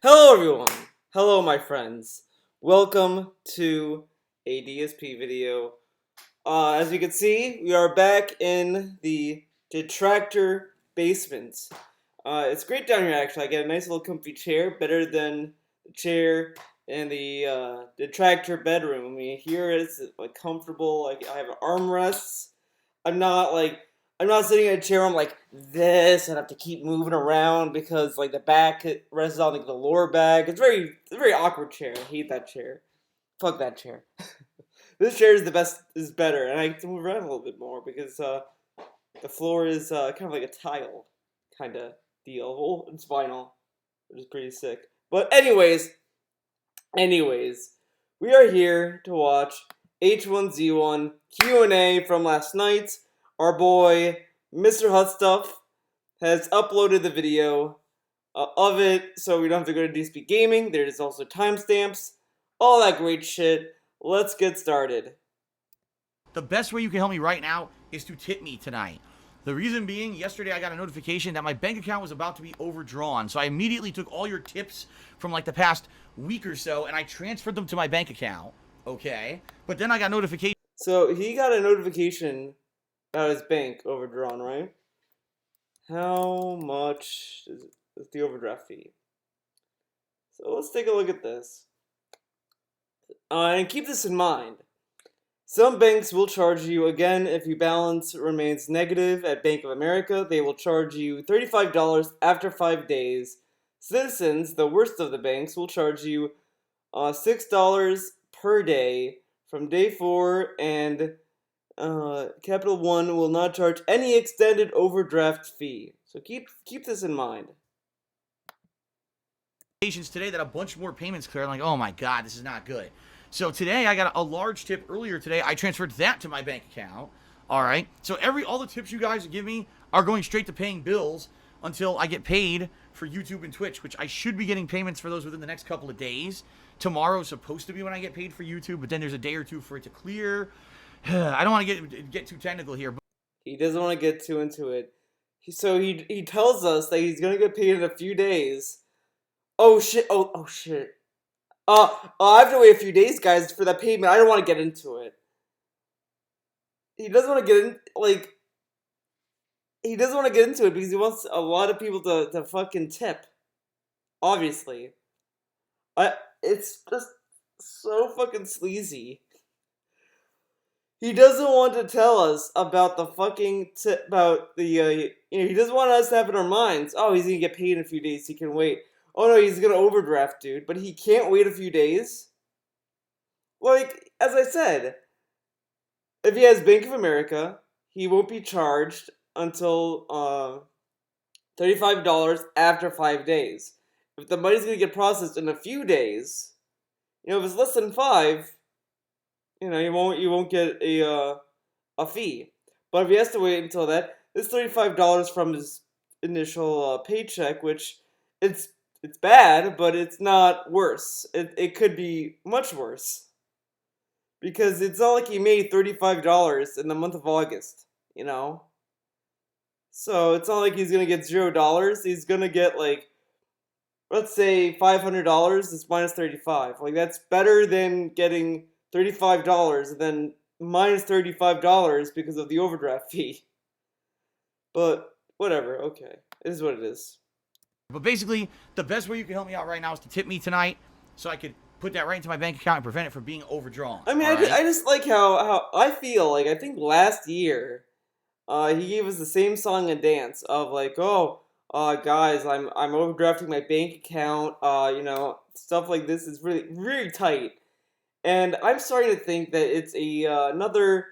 Hello everyone! Hello my friends. Welcome to a DSP video. As you can see, we are back in the detractor basement. It's great down here actually. I get a nice little comfy chair, better than the chair in the detractor bedroom. I mean, here it's like comfortable, like I have armrests. I'm not like I'm not sitting in a chair. I'm like this, and I have to keep moving around because like the back rests on like the lower back. It's a very awkward chair. I hate that chair. Fuck that chair. This chair is better, and I get to move around a little bit more because the floor is kind of like a tile kind of deal. Well, it's vinyl, which is pretty sick. But anyways, we are here to watch H1Z1 Q&A from last night. Our boy, Mr. Hutstuff, has uploaded the video of it, so we don't have to go to DSP Gaming. There's also timestamps, all that great shit. Let's get started. The best way you can help me right now is to tip me tonight. The reason being, yesterday I got a notification that my bank account was about to be overdrawn. So I immediately took all your tips from like the past week or so and I transferred them to my bank account. Okay. But then I got notification. So he got a notification about his bank overdrawn, right? How much is the overdraft fee? So let's take a look at this. And keep this in mind. Some banks will charge you, again, if your balance remains negative. At Bank of America, they will charge you $35 after 5 days. Citizens, the worst of the banks, will charge you $6 per day from day 4, and Capital One will not charge any extended overdraft fee. So keep this in mind. Today that a bunch more payments cleared. I'm like, oh my god, this is not good. So today I got a large tip earlier today. I transferred that to my bank account. All right. So all the tips you guys give me are going straight to paying bills until I get paid for YouTube and Twitch, which I should be getting payments for those within the next couple of days. Tomorrow is supposed to be when I get paid for YouTube, but then there's a day or two for it to clear. I don't want to get too technical here, but he doesn't want to get too into it. So he tells us that he's gonna get paid in a few days. Oh shit! Oh shit! I have to wait a few days, guys, for that payment. I don't want to get into it. He doesn't want to get in, he doesn't want to get into it because he wants a lot of people to fucking tip. Obviously. It's just so fucking sleazy. He doesn't want to tell us about the fucking he doesn't want us to have in our minds, oh, he's gonna get paid in a few days, he can wait. Oh no, he's gonna overdraft, dude, but he can't wait a few days? Like, as I said, if he has Bank of America, he won't be charged until $35 after 5 days. If the money's gonna get processed in a few days, if it's less than 5, you won't get a fee. But if he has to wait until that, it's $35 from his initial paycheck, which it's bad, but it's not worse. It could be much worse. Because it's not like he made $35 in the month of August, So it's not like he's going to get $0. He's going to get, let's say $500 is minus 35. Like, that's better than getting $35 and then minus $35 because of the overdraft fee. But, whatever, okay. It is what it is. But basically, the best way you can help me out right now is to tip me tonight so I could put that right into my bank account and prevent it from being overdrawn. I mean, I just like how I feel like, I think last year, he gave us the same song and dance of guys, I'm overdrafting my bank account, stuff like this is really, really tight. And I'm starting to think that it's another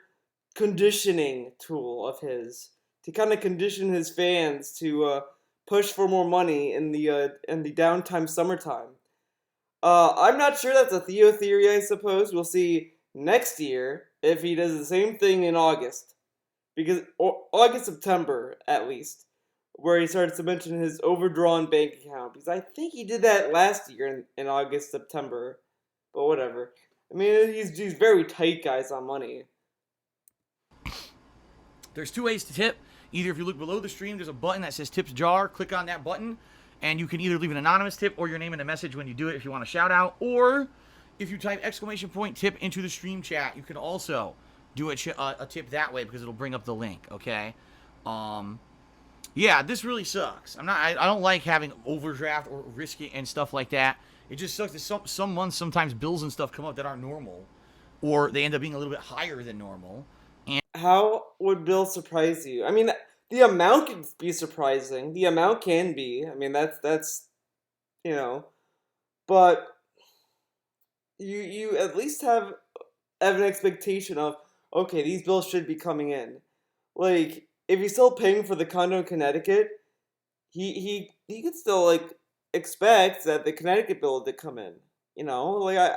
conditioning tool of his to kind of condition his fans to push for more money in the downtime summertime. I'm not sure that's a Theo theory, I suppose. We'll see next year if he does the same thing in August. Because August, September, at least, where he starts to mention his overdrawn bank account. Because I think he did that last year in August, September. But whatever. I mean, he's very tight, guys, on money. There's two ways to tip. Either if you look below the stream, there's a button that says Tips Jar. Click on that button, And you can either leave an anonymous tip or your name in a message when you do it if you want a shout out, or if you type !tip into the stream chat, you can also do a tip that way because it'll bring up the link. Okay. Um, yeah, this really sucks. I don't like having overdraft or risk it and stuff like that. It just sucks that some months sometimes bills and stuff come up that aren't normal, or they end up being a little bit higher than normal. And How would Bill surprise you? I mean, the amount can be surprising. The amount can be. I mean, that's you know, but you at least have an expectation of, okay, these bills should be coming in. Like, if he's still paying for the condo in Connecticut, he could still like expect that the Connecticut bill to come in. Like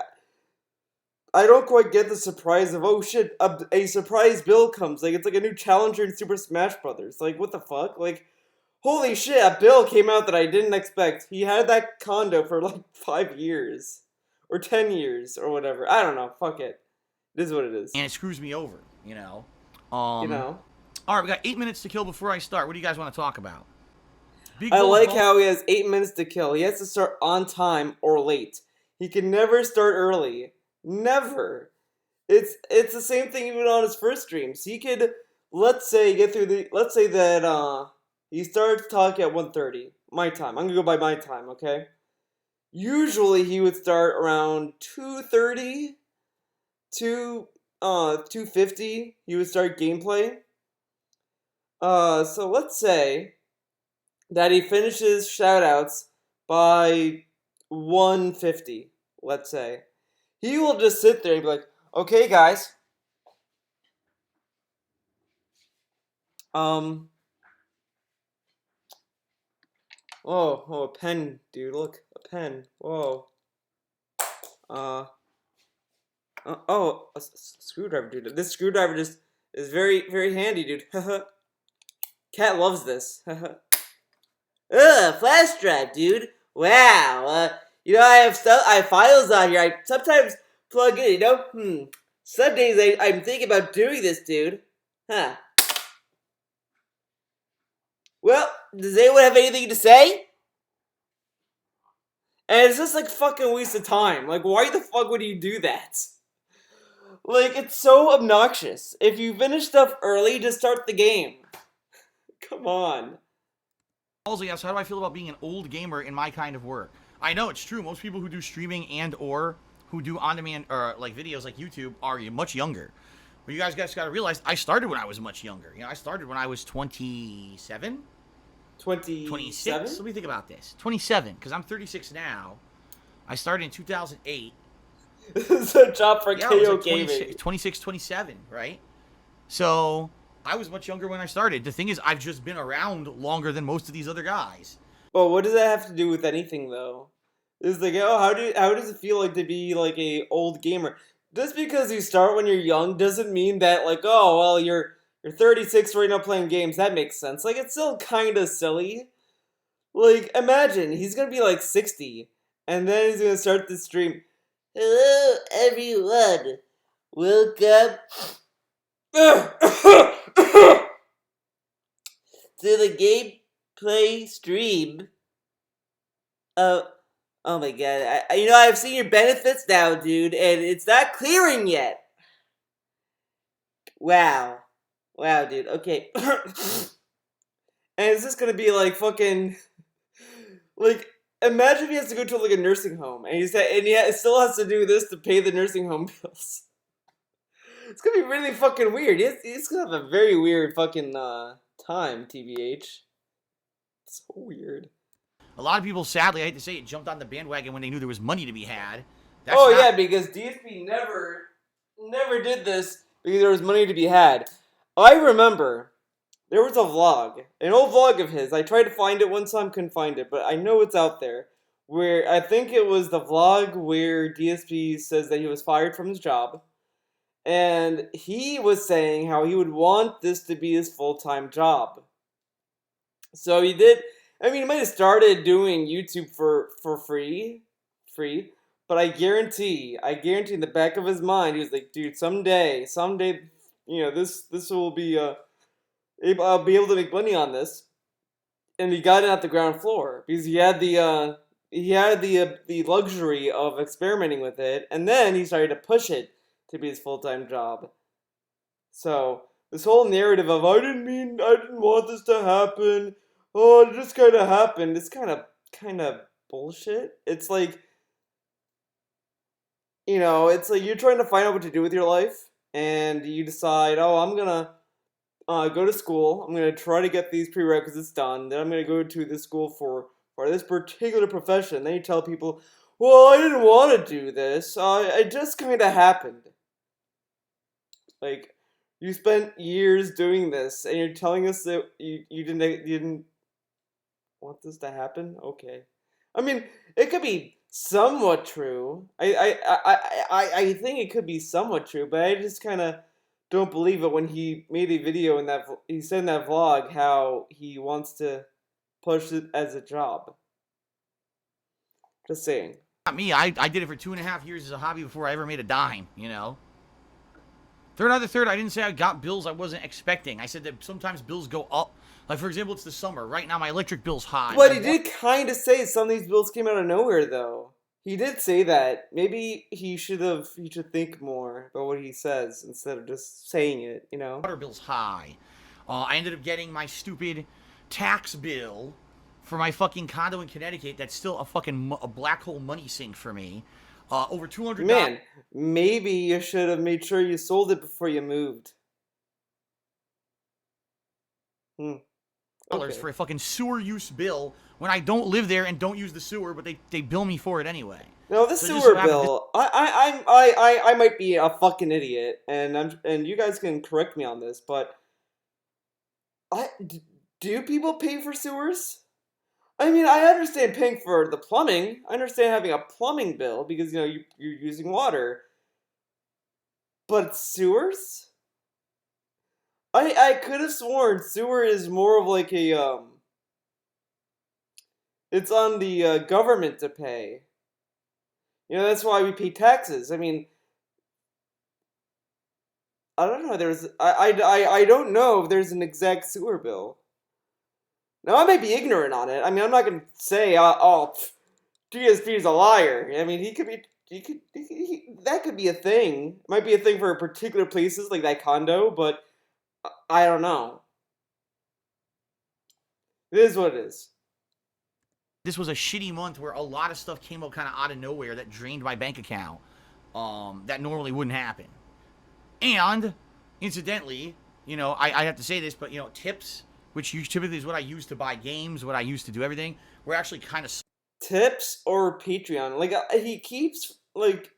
I don't quite get the surprise of, oh shit, a surprise bill comes. Like, it's like a new challenger in Super Smash Brothers. Like, what the fuck? Like, holy shit, a bill came out that I didn't expect. He had that condo for like 5 years or 10 years or whatever. I don't know. Fuck it. It is what it is. it screws me over. You know. All right, we got 8 minutes to kill before I start. What do you guys want to talk about? Big I Bill's like ball. how he has 8 minutes to kill. He has to start on time or late. He can never start early. Never. It's the same thing even on his first streams. He could, let's say, let's say that he starts talking at 1:30 my time. I'm gonna go by my time, okay? Usually he would start around 2:30 to 2:50. He would start gameplay. So let's say that he finishes shoutouts by 1:50, let's say. He will just sit there and be like, okay, guys. Um. Oh, a pen, dude. Look, a pen. Whoa. Uh. Screwdriver, dude. This screwdriver just is very, very handy, dude. Cat loves this. Ugh, flash drive, dude. Wow. I have files on here. I sometimes plug in. Some days I'm thinking about doing this, dude. Huh. Well, does anyone have anything to say? And it's just like fucking waste of time. Like, why the fuck would you do that? Like, it's so obnoxious. If you finish stuff early, just start the game. Come on. Also, yes, how do I feel about being an old gamer in my kind of work? I know it's true. Most people who do streaming and or who do on-demand or like videos like YouTube are much younger. But you guys got to realize I started when I was much younger. I started when I was 27, 26. Let me think about this. 27, because I'm 36 now. I started in 2008. This is a job for Yeah, KO I was like Gaming. 26, 27, right? So I was much younger when I started. The thing is, I've just been around longer than most of these other guys. Well, what does that have to do with anything, though? It's like, oh, how does it feel like to be like a old gamer? Just because you start when you're young doesn't mean that, like, oh, well, you're 36 right now playing games. That makes sense. Like, it's still kind of silly. Like, imagine he's gonna be like 60, and then he's gonna start the stream. Hello, everyone. Welcome to the gameplay stream. Oh, oh my god. I've seen your benefits now, dude, and it's not clearing yet. Wow. Wow, dude. Okay. And is this gonna be like fucking like imagine if he has to go to like a nursing home and he still has to do this to pay the nursing home bills. It's gonna be really fucking weird. He's gonna have a very weird fucking time, TBH. It's so weird. A lot of people, sadly, I hate to say it, jumped on the bandwagon when they knew there was money to be had. Yeah, because DSP never did this because there was money to be had. I remember there was a vlog, an old vlog of his. I tried to find it one time, couldn't find it, but I know it's out there. Where I think it was the vlog where DSP says that he was fired from his job. And he was saying how he would want this to be his full-time job. So he did. I mean, he might have started doing YouTube for free, but I guarantee in the back of his mind, he was like, dude, someday, this will be, I'll be able to make money on this. and he got it at the ground floor because he had the luxury of experimenting with it, and then he started to push it to be his full-time job. So this whole narrative of I didn't want this to happen. Oh, it just kind of happened. It's kind of bullshit. It's like, it's like you're trying to find out what to do with your life, and you decide, oh, I'm gonna go to school. I'm gonna try to get these prerequisites done. Then I'm gonna go to this school for this particular profession. Then you tell people, well, I didn't want to do this. It just kind of happened. Like, you spent years doing this, and you're telling us that you didn't want this to happen? Okay. I mean, it could be somewhat true. I think it could be somewhat true, but I just kind of don't believe it when he made a video in that he said in that vlog how he wants to push it as a job. Just saying. Not me. I did it for 2.5 years as a hobby before I ever made a dime, you know? Third out of the third, I didn't say I got bills I wasn't expecting. I said that sometimes bills go up. Like, for example, it's the summer. Right now, my electric bill's high. But he did kind of say some of these bills came out of nowhere, though. He did say that. Maybe he should think more about what he says instead of just saying it, you know? Water bill's high. I ended up getting my stupid tax bill for my fucking condo in Connecticut. That's still a black hole money sink for me. Over $200. Man, maybe you should have made sure you sold it before you moved. Okay. For a fucking sewer use bill when I don't live there and don't use the sewer, but they bill me for it anyway. No, the sewer bill. I might be a fucking idiot, and you guys can correct me on this, but do people pay for sewers? I mean, I understand paying for the plumbing. I understand having a plumbing bill because you're using water. But sewers? I could have sworn sewer is more of like it's on the government to pay. That's why we pay taxes. I mean, I don't know. I don't know if there's an exact sewer bill. Now, I might be ignorant on it. I mean, I'm not going to say, GSP is a liar. I mean, that could be a thing. It might be a thing for particular places like that condo, but I don't know. It is what it is. This was a shitty month where a lot of stuff came out kind of out of nowhere that drained my bank account. That normally wouldn't happen. And, incidentally, I have to say this, but, tips, which typically is what I use to buy games, what I use to do everything, were actually kind of... Tips or Patreon? Like, he keeps, like...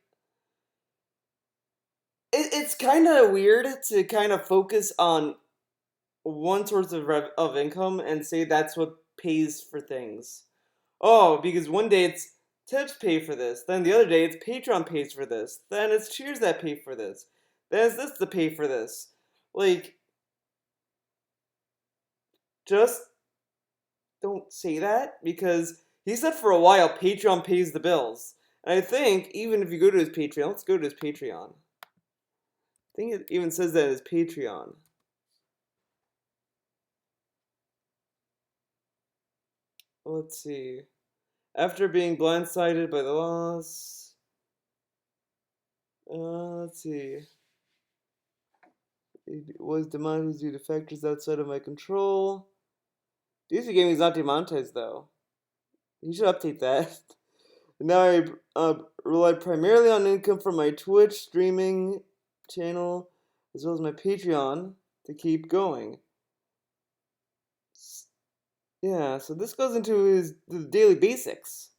It's kind of weird to kind of focus on one source of income and say that's what pays for things. Oh, because one day it's tips pay for this, then the other day it's Patreon pays for this, then it's Cheers that pay for this, then it's this to pay for this. Like, just don't say that, because he said for a while Patreon pays the bills. And I think even if you go to his Patreon, let's go to his Patreon. I think it even says that in his Patreon. Let's see. After being blindsided by the loss... let's see. It was demonetized due to factors outside of my control. DC Gaming is not demonetized, though. You should update that. Now I rely primarily on income from my Twitch streaming channel, as well as my Patreon, to keep going. Yeah, so this goes into the daily basics.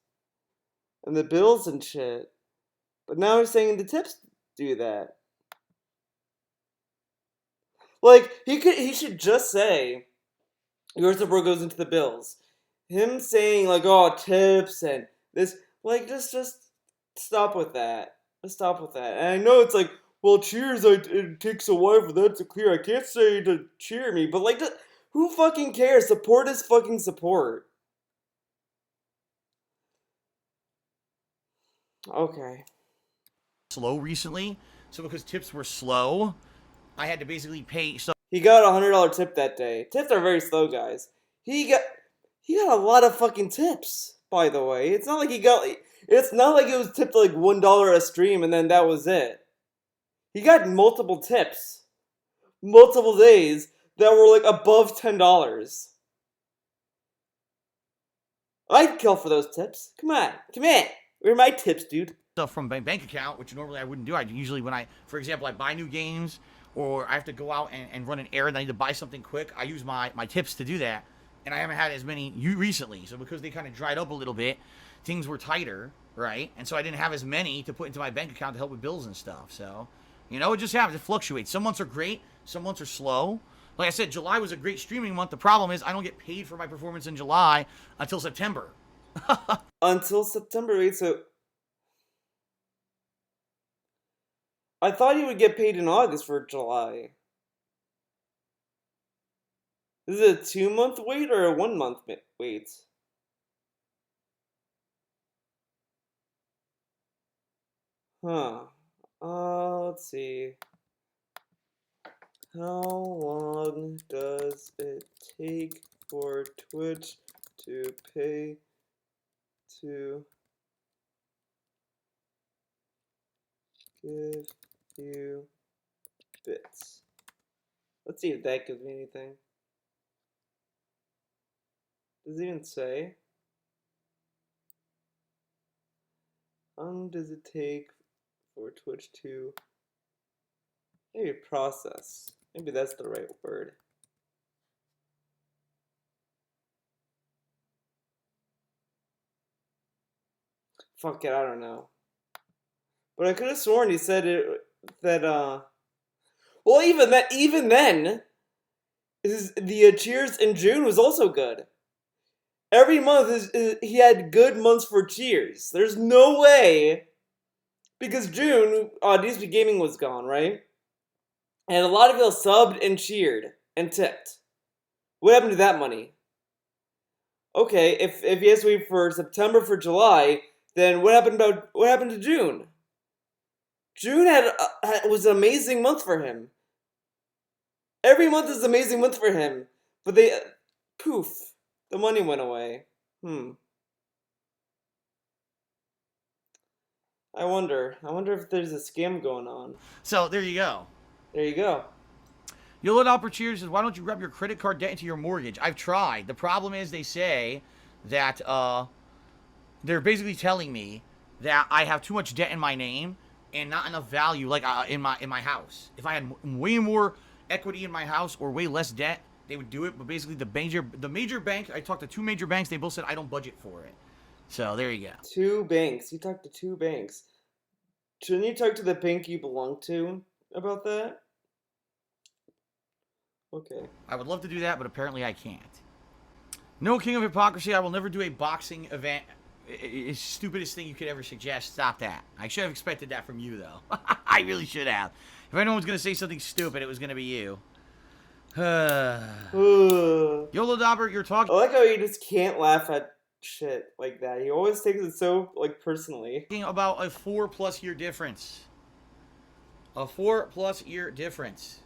And the bills and shit. But now he's saying the tips do that. Like, he should just say, your support goes into the bills. Him saying, like, oh, tips and this, like, just stop with that. Just stop with that. And I know it's like, well, Cheers, it takes a while for that to clear. I can't say to cheer me, but, like, who fucking cares? Support is fucking support. Okay. Slow recently, so because tips were slow, I had to basically pay... So he got a $100 tip that day. Tips are very slow, guys. He got a lot of fucking tips, by the way. It's not like he got. It's not like it was tipped like $1 a stream and then that was it. He got multiple tips, multiple days that were like above $10. I'd kill for those tips. Come on, come in. Where are my tips, dude? Stuff from my bank account, which normally I wouldn't do. I usually, when I, for example, I buy new games or I have to go out and run an errand, I need to buy something quick, I use my tips to do that. And I haven't had as many recently. So because they kind of dried up a little bit, things were tighter, right? And so I didn't have as many to put into my bank account to help with bills and stuff. So, it just happens. It fluctuates. Some months are great. Some months are slow. Like I said, July was a great streaming month. The problem is I don't get paid for my performance in July until September. Until September 8th, so I thought you would get paid in August for July. Is it a 2-month wait or a 1-month wait? Huh. Let's see. How long does it take for Twitch to pay to give you bits? Let's see if that gives me anything. Does it even say? How long does it take for Twitch to maybe process? Maybe that's the right word. Fuck it, I don't know. But I could have sworn he said well, even then, the Cheers in June was also good. Every month he had good months for Cheers. There's no way, because June, DSP Gaming was gone, right? And a lot of people subbed and cheered and tipped. What happened to that money? Okay, if he has to wait for September for July, then what happened to June? June was an amazing month for him. Every month is an amazing month for him, but poof, the money went away. I wonder if there's a scam going on. So there you go. There you go. Yolo Alper Cheers says, why don't you rub your credit card debt into your mortgage? I've tried. The problem is they say that they're basically telling me that I have too much debt in my name and not enough value like in my house. If I had way more equity in my house or way less debt, they would do it. But basically the major bank, I talked to 2 major banks, they both said I don't budget for it. So there you go. 2 banks. You talked to 2 banks. Shouldn't you talk to the bank you belong to about that? Okay. I would love to do that, but apparently I can't. No king of hypocrisy. I will never do a boxing event. It's the stupidest thing you could ever suggest. Stop that. I should have expected that from you, though. I really should have. If anyone was going to say something stupid, it was going to be you. YOLO Dauber, you're talking... I like how you just can't laugh at shit like that. He always takes it so, personally. About a 4+ year difference. A 4+ year difference.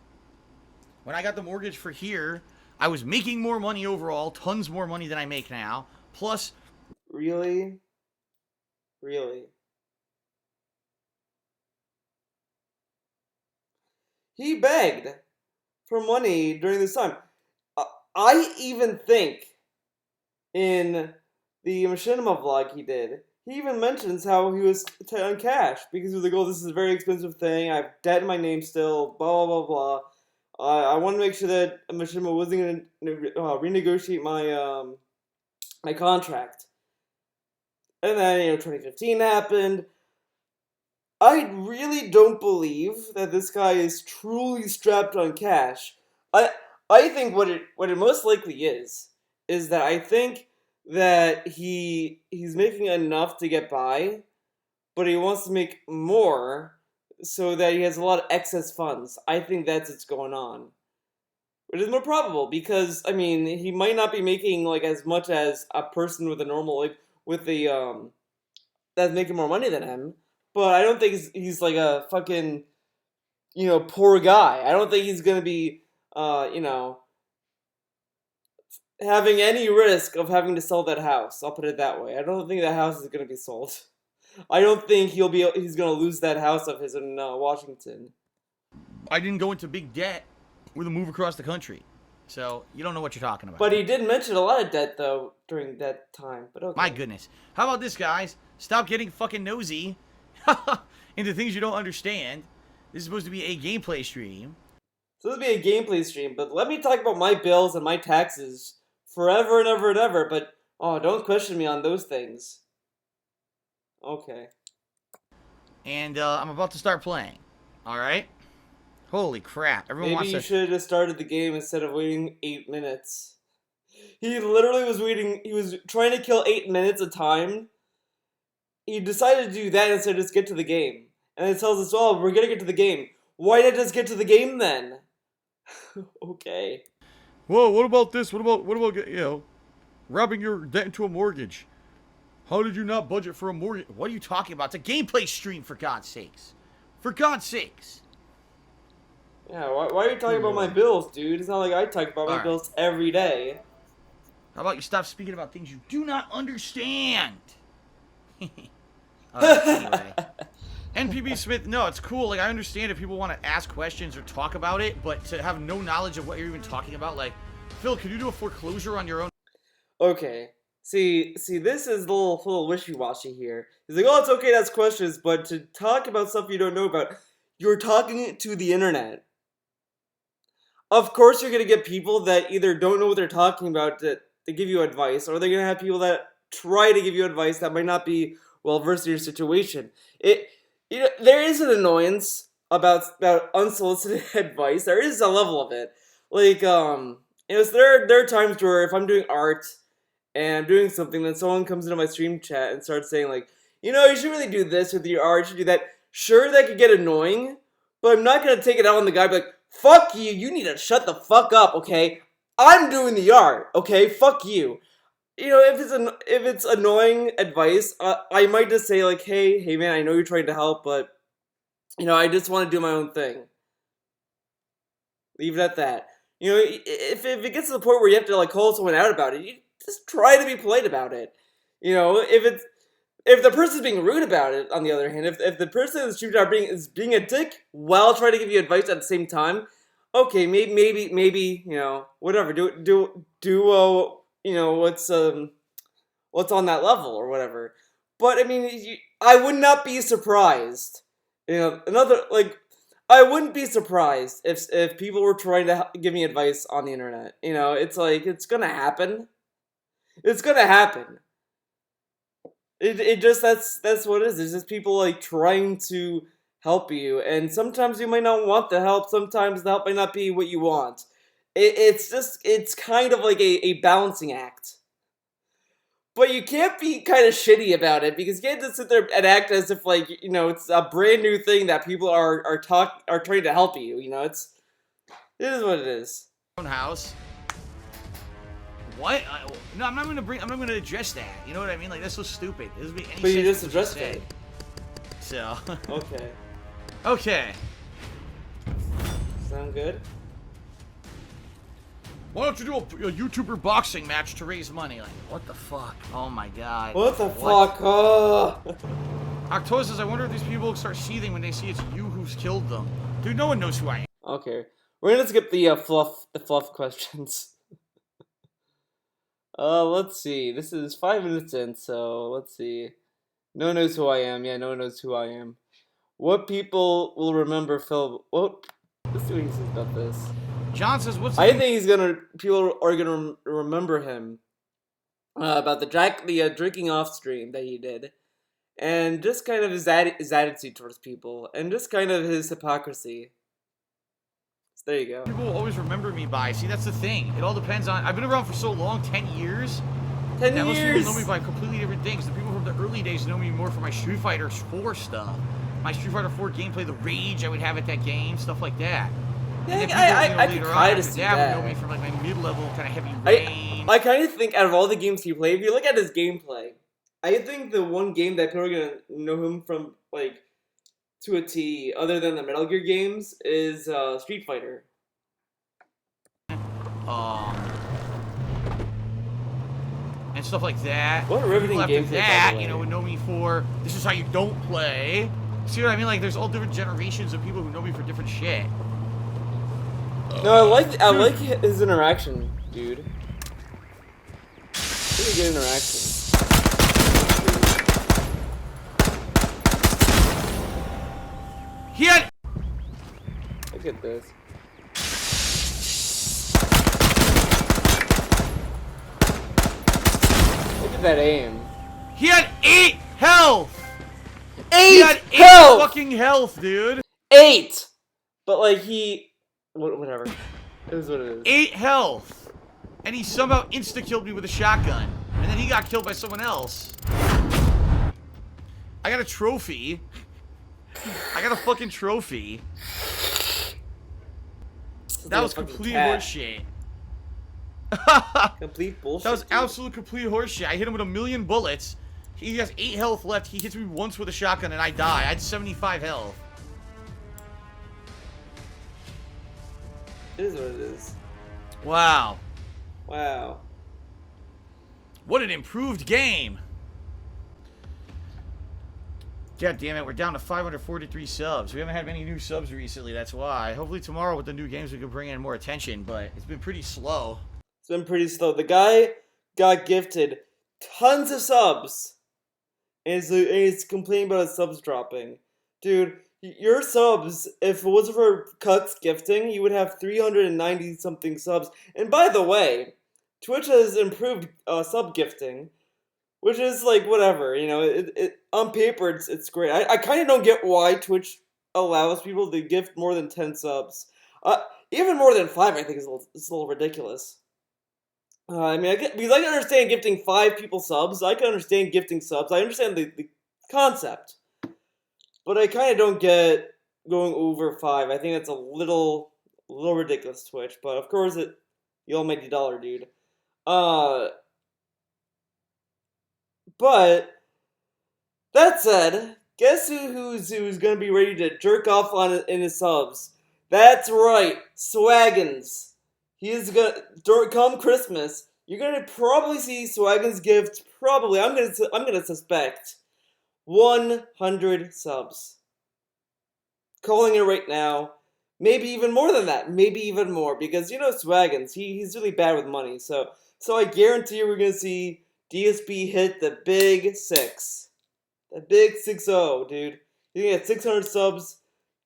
When I got the mortgage for here, I was making more money overall, tons more money than I make now. Plus... Really? Really? He begged for money during this time. I even think in the Machinima vlog he did, he even mentions how he was tight on cash because he was like, oh, this is a very expensive thing. I have debt in my name still, blah, blah, blah, blah. I want to make sure that Machinima wasn't going to renegotiate my contract. And then, 2015 happened. I really don't believe that this guy is truly strapped on cash. I think what it most likely is that I think that he's making enough to get by, but he wants to make more so that he has a lot of excess funds. I think that's what's going on. Which is more probable because he might not be making as much as a person with a normal with the that's making more money than him. But I don't think he's like a fucking, poor guy. I don't think he's gonna be, having any risk of having to sell that house. I'll put it that way. I don't think that house is gonna be sold. I don't think he's gonna lose that house of his in Washington. I didn't go into big debt with a move across the country. So, you don't know what you're talking about. But he did mention a lot of debt, though, during that time. But okay. My goodness. How about this, guys? Stop getting fucking nosy into things you don't understand. This is supposed to be a gameplay stream. So this will be a gameplay stream, but let me talk about my bills and my taxes forever and ever and ever, but, oh, don't question me on those things. Okay. And I'm about to start playing. Alright? Holy crap. Everyone Maybe wants you to... should have started the game instead of waiting 8 minutes. He literally was waiting, he was trying to kill 8 minutes of time. He decided to do that instead of just get to the game. And it tells us, oh, we're gonna get to the game. Why did it just get to the game then? Okay. Whoa, what about this? What about, you know, robbing your debt into a mortgage? How did you not budget for a mortgage? What are you talking about? It's a gameplay stream, for God's sakes. For God's sakes. Yeah, why are you talking about my bills, dude? It's not like I talk about my bills every day. How about you stop speaking about things you do not understand? Anyway. NPB Smith, no, it's cool. Like, I understand if people want to ask questions or talk about it, but to have no knowledge of what you're even talking about, like, Phil, could you do a foreclosure on your own? Okay. See, this is a little wishy-washy here. He's like, oh, it's okay to ask questions, but to talk about stuff you don't know about, you're talking to the internet. Of course you're going to get people that either don't know what they're talking about to give you advice, or they're going to have people that try to give you advice that might not be well-versed in your situation. There is an annoyance about unsolicited advice. There is a level of it. Like, there are times where if I'm doing art and I'm doing something, then someone comes into my stream chat and starts saying, like, you know, you should really do this with your art, you should do that. Sure, that could get annoying, but I'm not going to take it out on the guy and be like, fuck you, you need to shut the fuck up, okay? I'm doing the art, okay? Fuck you. You know, if it's annoying advice, I might just say, like, hey man, I know you're trying to help, but, you know, I just want to do my own thing. Leave it at that. You know, if it gets to the point where you have to, like, call someone out about it, you just try to be polite about it. You know, if the person's being rude about it, on the other hand, if the person in the stream chat is being a dick while trying to give you advice at the same time, okay, maybe you know, whatever, do you know, what's on that level or whatever. But I mean, I would not be surprised. You know, I wouldn't be surprised if people were trying to give me advice on the internet. You know, it's like, it's gonna happen. It's gonna happen. It just, that's what it is. It's just people, like, trying to help you, and sometimes you might not want the help, sometimes the help might not be what you want. It's kind of like a balancing act. But you can't be kind of shitty about it, because you can't just sit there and act as if, like, you know, it's a brand new thing that people are trying to help you, you know, it is what it is. Own house. What? No, I'm not gonna address that. You know what I mean? Like, that's so stupid. It doesn't make any But sense. you just addressed it. So. Okay. Okay. Sound good? Why don't you do a YouTuber boxing match to raise money? Like, what the fuck? Oh my god. What the fuck? Oh. Octo says, I wonder if these people start seething when they see it's you who's killed them. Dude, no one knows who I am. Okay. We're gonna skip the fluff questions. Let's see. This is 5 minutes in, so let's see. No one knows who I am. Yeah, no one knows who I am. What people will remember Phil? What? Let's see what he says about this. John says, what's I think people are gonna remember him about the drinking off stream that he did, and just kind of his attitude towards people, and just kind of his hypocrisy. So there you go. People will always remember me by. See, that's the thing. It all depends on. I've been around for so long, 10 years. 10 years. Most people know me by completely different things. The people from the early days know me more for my Street Fighter 4 stuff, my Street Fighter 4 gameplay, the rage I would have at that game, stuff like that. Yeah, I could kind of see that. Would know me from like my mid-level kind of heavy rain. I kind of think out of all the games he played, if you look at his gameplay, I think the one game that people are gonna know him from, like, to a T, other than the Metal Gear games, is Street Fighter. and stuff like that. What a riveting People after gameplay, by that, the way. you know, would know me for this is how you don't play. See what I mean? Like, there's all different generations of people who know me for different shit. No, I like his interaction, dude. Pretty good interaction. He had. Look at this. Look at that aim. He had 8 health. 8 He had 8 health! fucking health, dude. 8! But like whatever. It is what it is. 8 health. And he somehow insta-killed me with a shotgun. And then he got killed by someone else. I got a trophy. I got a fucking trophy. That was complete horseshit. Complete bullshit. That was dude. absolute complete horseshit. I hit him with 1,000,000 bullets. He has 8 health left. He hits me once with a shotgun and I die. I had 75 health. It is what it is. Wow. Wow. What an improved game. God damn it, we're down to 543 subs. We haven't had many new subs recently, that's why. Hopefully tomorrow with the new games we can bring in more attention, but it's been pretty slow. It's been pretty slow. The guy got gifted tons of subs. And he's complaining about his subs dropping. Dude, your subs, if it wasn't for Cuts gifting, you would have 390 something subs. And by the way, Twitch has improved sub gifting, which is like whatever, you know. It on paper it's great. I kind of don't get why Twitch allows people to gift more than 10 subs. Even more than 5, I think it's a little ridiculous. I mean, because I can understand gifting 5 people subs. I can understand gifting subs. I understand the concept. But I kind of don't get going over 5. I think that's a little ridiculous, Twitch. But of course, you almighty dollar, dude. But that said, guess who's gonna be ready to jerk off in his subs? That's right, Swaggins. He is gonna come Christmas. You're gonna probably see Swaggins gift. Probably, I'm gonna suspect 100 subs. Calling it right now. Maybe even more than that. Maybe even more, because you know Swaggins. He's really bad with money. So I guarantee you we're gonna see DSP hit the big 6. The big 6-0, dude. You're gonna get 600 subs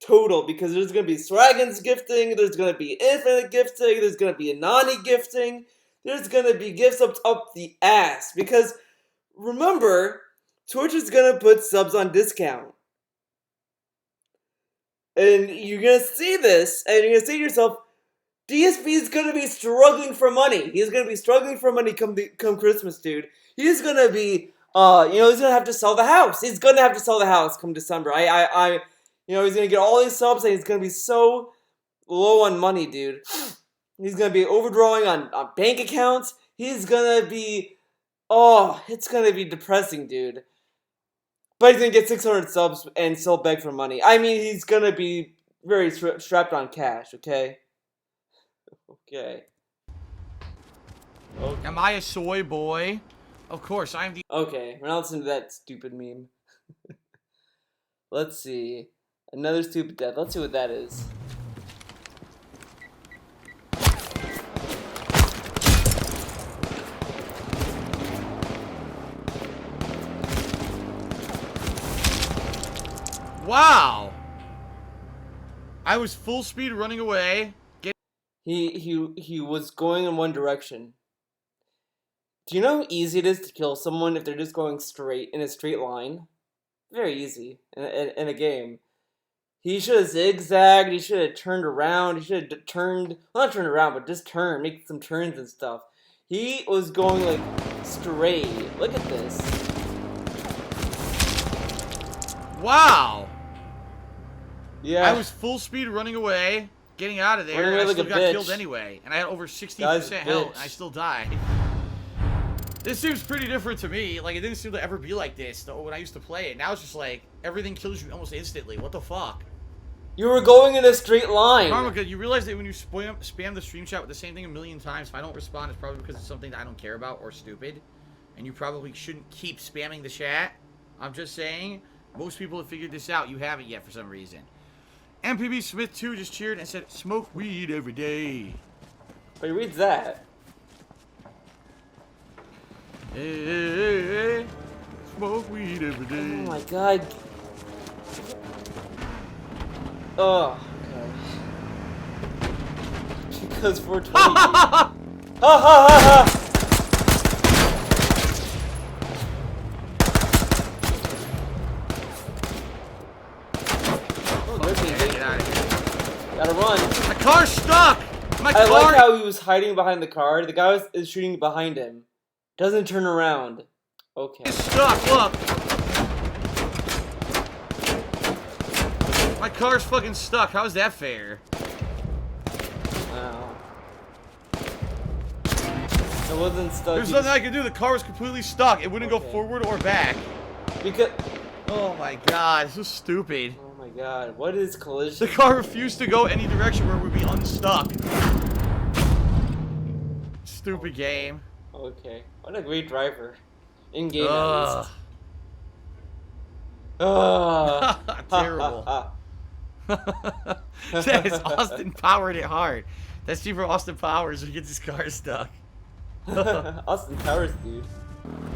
total, because there's gonna be Swaggins gifting, there's gonna be Infinite gifting, there's gonna be Anani gifting, there's gonna be gifts up the ass. Because remember, Twitch is gonna put subs on discount. And you're gonna see this, and you're gonna say to yourself, DSP is gonna be struggling for money. He's gonna be struggling for money come Christmas, dude. He's gonna be, he's gonna have to sell the house. He's gonna have to sell the house come December. He's gonna get all these subs, and he's gonna be so low on money, dude. He's gonna be overdrawing on bank accounts. He's gonna be, it's gonna be depressing, dude. But he's gonna get 600 subs and still beg for money. I mean, he's gonna be very strapped on cash, okay? Okay. Am I a soy boy? Of course, I am the... Okay, we're not listening to that stupid meme. Let's see. Another stupid death. Let's see what that is. Wow! I was full speed running away. He was going in one direction. Do you know how easy it is to kill someone if they're just going straight in a straight line? Very easy in a game. He should have zigzagged. He should have turned around. He should have turned, well, not turned around, but just turn, make some turns and stuff. He was going like straight. Look at this. Wow! Yeah. I was full speed running away, getting out of there, Running and I away still like a got bitch. killed anyway. And I had over 60% Guy's health, and bitch. I still died. This seems pretty different to me. Like, it didn't seem to ever be like this when I used to play it. Now it's just like, everything kills you almost instantly. What the fuck? You were going in a straight line. Karma, you realize that when you spam the stream chat with the same thing a million times, if I don't respond, it's probably because it's something that I don't care about or stupid. and you probably shouldn't keep spamming the chat. I'm just saying, most people have figured this out. You haven't yet for some reason. MPB Smith 2 just cheered and said, smoke weed every day. Wait, reads that. Hey, hey, hey, hey. Smoke weed every day. Oh my god. Oh, okay. Because 420. Ha ha ha ha! Oh, there's Yeah, get out of here. gotta run. My car's stuck! My car! I like how he was hiding behind the car. The guy is shooting behind him. Doesn't turn around. Okay. It's stuck, look! My car's fucking stuck. How's that fair? Wow. It wasn't stuck. There's nothing I could do. The car was completely stuck. It wouldn't go Okay. forward or back. Because. Oh my god, this is stupid. Oh my god, what is collision? The car refused to go any direction where we'd be unstuck. Stupid game. Okay. What a great driver. In game, at Ugh. least. Ugh. Terrible. Says Austin powered it hard. That's cheap for Austin Powers who gets his car stuck. Austin Powers, dude.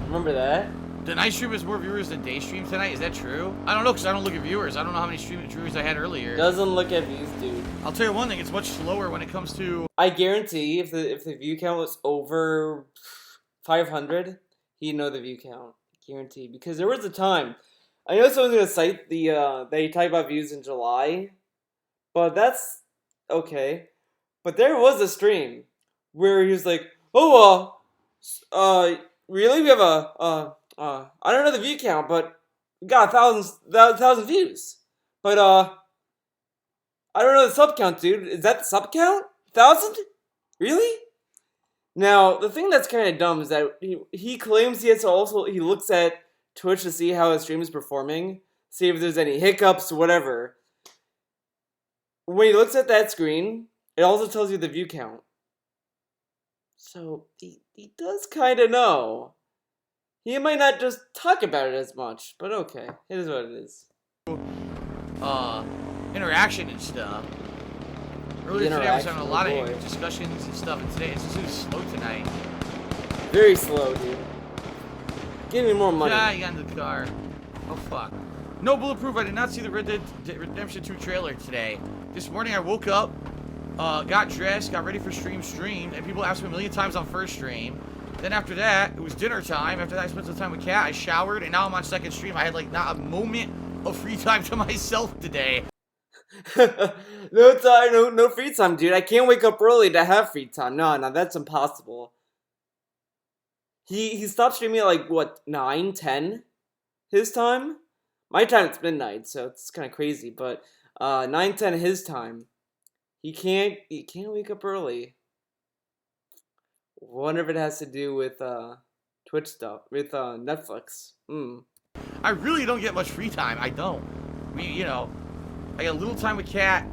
Remember that? The night stream has more viewers than day stream tonight. Is that true? I don't know because I don't look at viewers. I don't know how many viewers I had earlier. Doesn't look at views, dude. I'll tell you one thing. It's much slower when it comes to. I guarantee if the view count was over 500, he'd know the view count. Guarantee, because there was a time. I know someone's gonna cite the they talk about views in July, but that's okay. But there was a stream where he was like, "Oh, really? We have I don't know the view count, but we got 1,000 views. But I don't know the sub count, dude. Is that the sub count? 1,000? Really?" Now, the thing that's kind of dumb is that he claims he looks at Twitch to see how his stream is performing, see if there's any hiccups, whatever. When he looks at that screen, it also tells you the view count. So, he does kind of know. He might not just talk about it as much, but okay. It is what it is. Interaction and stuff. Earlier today I was having a lot Interaction, of discussions and stuff, and today it's just really slow tonight. Very slow, dude. Give me more money. Yeah, you got into the car. Oh, fuck. No bulletproof. I did not see the Red Dead Redemption 2 trailer today. This morning I woke up, got dressed, got ready for streamed, and people asked me a million times on first stream. Then after that, it was dinner time. After that, I spent some time with Kat. I showered, and now I'm on second stream. I had, like, not a moment of free time to myself today. No time, no free time, dude. I can't wake up early to have free time. No, that's impossible. He stopped streaming at like what 9, 10 his time. My time it's midnight, so it's kind of crazy. But 9, 10 his time. He can't wake up early. Wonder if it has to do with Twitch stuff, with Netflix. I really don't get much free time. I don't. I got a little time with Kat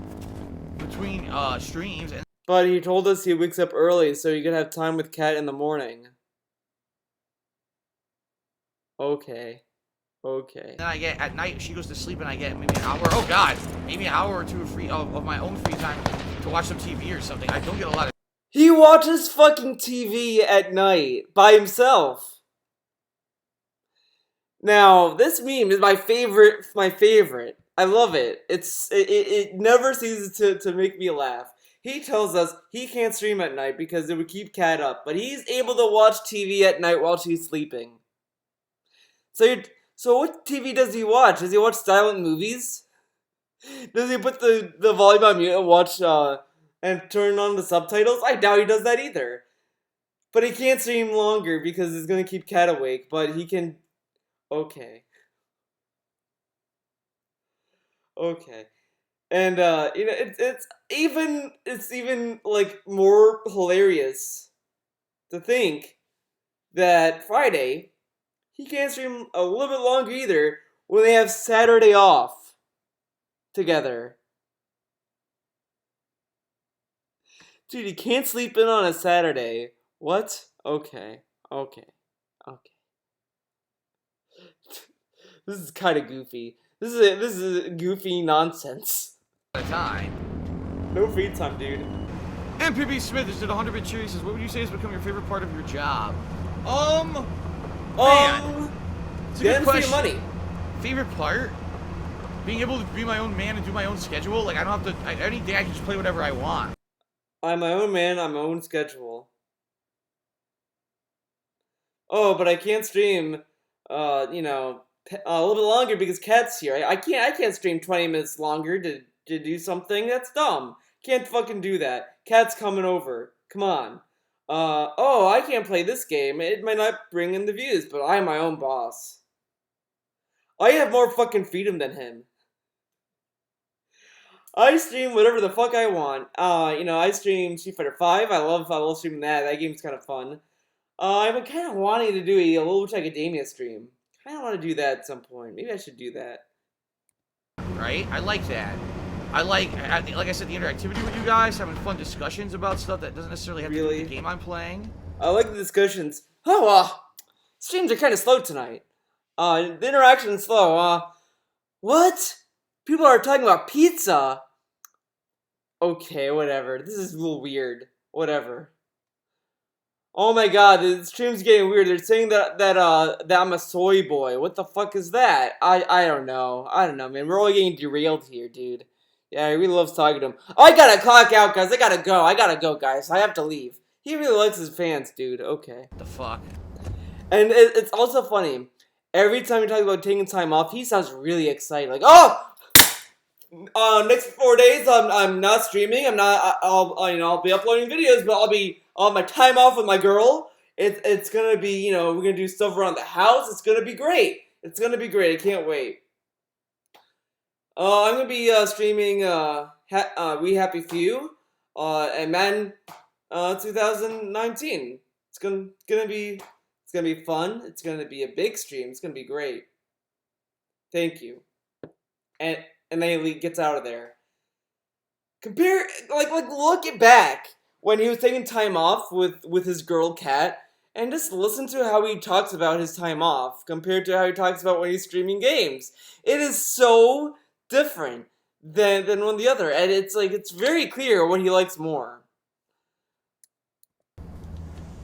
between streams, and But he told us he wakes up early so he could have time with Kat in the morning. Okay. then I get at night. She goes to sleep, and I get maybe an hour. Oh God, maybe an hour or two of my own free time to watch some TV or something. I don't get a lot of. He watches fucking TV at night by himself. Now, this meme is my favorite. I love it. It never ceases to make me laugh. He tells us he can't stream at night because it would keep Kat up, but he's able to watch TV at night while she's sleeping. So what TV does he watch? Does he watch silent movies? Does he put the volume on mute and watch and turn on the subtitles? I doubt he does that either. But he can't stream longer because it's gonna keep Kat awake. But he can. Okay. And it's even like more hilarious to think that Friday he can't stream a little bit longer either when they have Saturday off together. Dude, you can't sleep in on a Saturday. What? Okay. Okay. This is kind of goofy. This is goofy nonsense. At a time. No free time, dude. MPB Smith is at 100-bit cheer. He says, what would you say has become your favorite part of your job? Man. It's a good question. Money. Favorite part? Being able to be my own man and do my own schedule. Like, I don't have to... any day I can just play whatever I want. I'm my own man, I'm my own schedule. Oh, but I can't stream, a little bit longer because Cat's here. I can't stream 20 minutes longer to do something. That's dumb. Can't fucking do that. Cat's coming over. Come on. Oh, I can't play this game. It might not bring in the views, but I'm my own boss. I have more fucking freedom than him. I stream whatever the fuck I want. I stream Street Fighter 5. I love streaming that. That game's kind of fun. I've been kind of wanting to do a Little Witch Academia stream. Kind of want to do that at some point. Maybe I should do that. Right? I like that. like I said, the interactivity with you guys, having fun discussions about stuff that doesn't necessarily have to do with the game I'm playing. I like the discussions. Oh, streams are kind of slow tonight. The interaction is slow. What? People are talking about pizza. Okay, whatever. This is a little weird. Whatever. Oh my god, the stream's getting weird. They're saying that I'm a soy boy. What the fuck is that? I don't know. I don't know, man. We're all getting derailed here, dude. Yeah, he really loves talking to him. Oh, I gotta clock out, guys. I gotta go, guys. I have to leave. He really likes his fans, dude. Okay. The fuck? And it's also funny. Every time you talk about taking time off, he sounds really excited. Like, oh! Next 4 days, I'm not streaming. I'll be uploading videos, but I'll be on my time off with my girl. It's gonna be, we're gonna do stuff around the house. It's gonna be great. It's gonna be great. I can't wait. I'm gonna be streaming We Happy Few, and Madden 2019. It's gonna be fun. It's gonna be a big stream. It's gonna be great. Thank you. And then he gets out of there. Compare, look it back when he was taking time off with his girl Kat, and just listen to how he talks about his time off compared to how he talks about when he's streaming games. It is so different than one the other, and it's very clear what he likes more.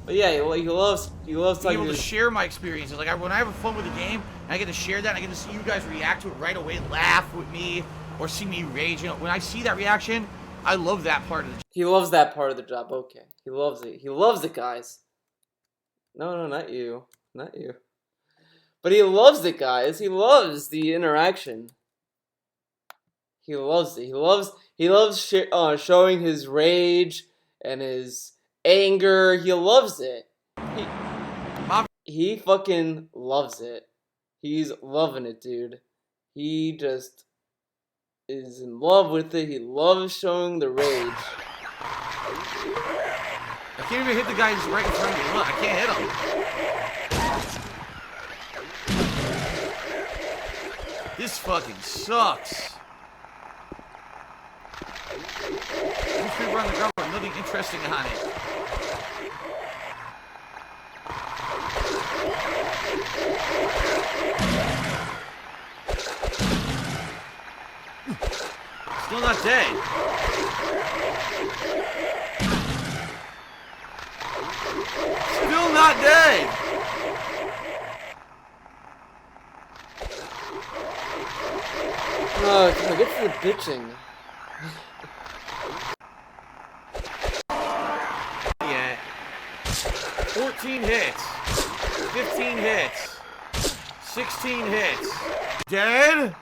But yeah, he loves being able to share my experiences. Like when I have fun with a game, and I get to share that, and I get to see you guys react to it right away, laugh with me, or see me rage. When I see that reaction, I love that part of the job. He loves that part of the job. Okay, he loves it. He loves it, guys. No, not you, not you. But he loves it, guys. He loves the interaction. He loves it. He loves showing his rage and his anger. He loves it. He fucking loves it. He's loving it, dude. He just is in love with it. He loves showing the rage. I can't even hit the guy who's right in front of me. Look, I can't hit him. This fucking sucks. These people on the ground with nothing interesting on it. Still not dead. Still not dead. Oh, come on, get to the bitching. Yeah. 14 hits. 15 hits. 16 hits. Dead?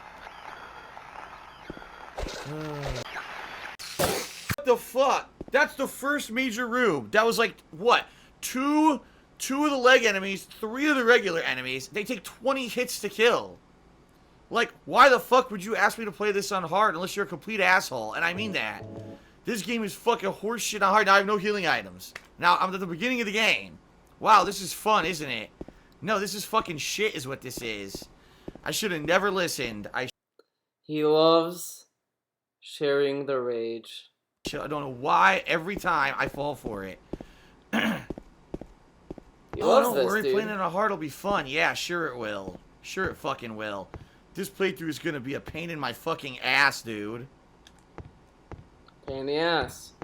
What the fuck? That's the first major rube. That was like, what? Two of the leg enemies, 3 of the regular enemies. They take 20 hits to kill. Like, why the fuck would you ask me to play this on hard unless you're a complete asshole? And I mean that. This game is fucking horseshit on hard. Now I have no healing items. Now I'm at the beginning of the game. Wow, this is fun, isn't it? No, this is fucking shit is what this is. I should have never listened. He loves sharing the rage. I don't know why every time I fall for it. He Oh, loves don't this, worry, playing dude. in a hard will be fun. Yeah, sure it will. Sure it fucking will. This playthrough is gonna be a pain in my fucking ass, dude. Pain in the ass.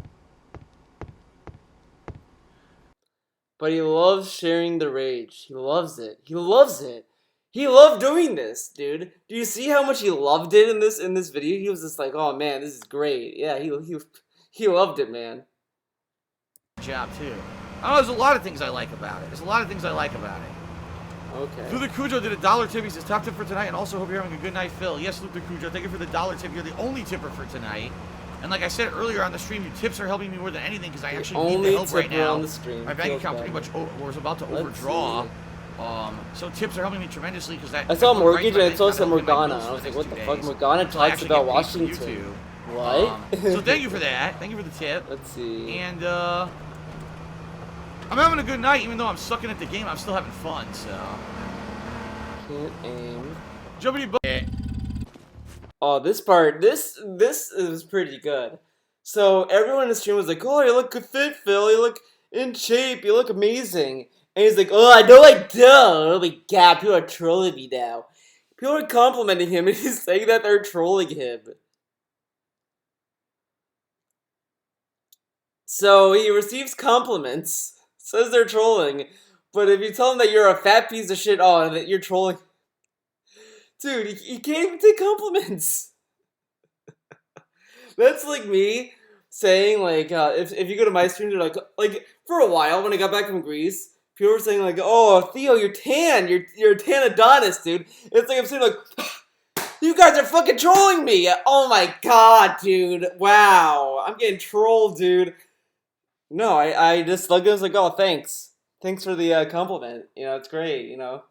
But he loves sharing the rage. He loves it. He loves it. He loved doing this, dude. Do you see how much he loved it in this video? He was just like, "Oh man, this is great." Yeah, he loved it, man. Job too. I know there's a lot of things I like about it. There's a lot of things I like about it. Okay. Luther Cujo did $1 tip. He says top tip for tonight, and also hope you're having a good night, Phil. Yes, Luther Cujo, thank you for the $1 tip. You're the only tipper for tonight. And like I said earlier on the stream, your tips are helping me more than anything because I actually need the help right now. On the stream. My bank account pretty much was about to overdraw. So tips are helping me tremendously because that. I saw Mortgage and I saw some helping my Morgana. bills I for was the like, next what the 2 fuck? days. Morgana Until I talks actually about get paid from Washington. YouTube. What? So thank you for that. Thank you for the tip. Let's see. And I'm having a good night, even though I'm sucking at the game. I'm still having fun. So. Can't aim. Jumpity. Oh, this part, this is pretty good. So everyone in the stream was like, "Oh, you look good fit, Phil. You look in shape. You look amazing." And he's like, "Oh, I know I don't. Oh my god, people are trolling me now. People are complimenting him, and he's saying that they're trolling him." So he receives compliments, says they're trolling, but if you tell him that you're a fat piece of shit, oh, that you're trolling, dude, he can't even take compliments. That's like me saying like if you go to my stream, they're like for a while when I got back from Greece, people were saying like, "Oh, Theo, you're tan. You're a tan Adonis, dude." It's like I'm saying like, "You guys are fucking trolling me." Oh my god, dude! Wow, I'm getting trolled, dude. No, I just look at it was like, "Oh, thanks for the compliment. You know, it's great. You know."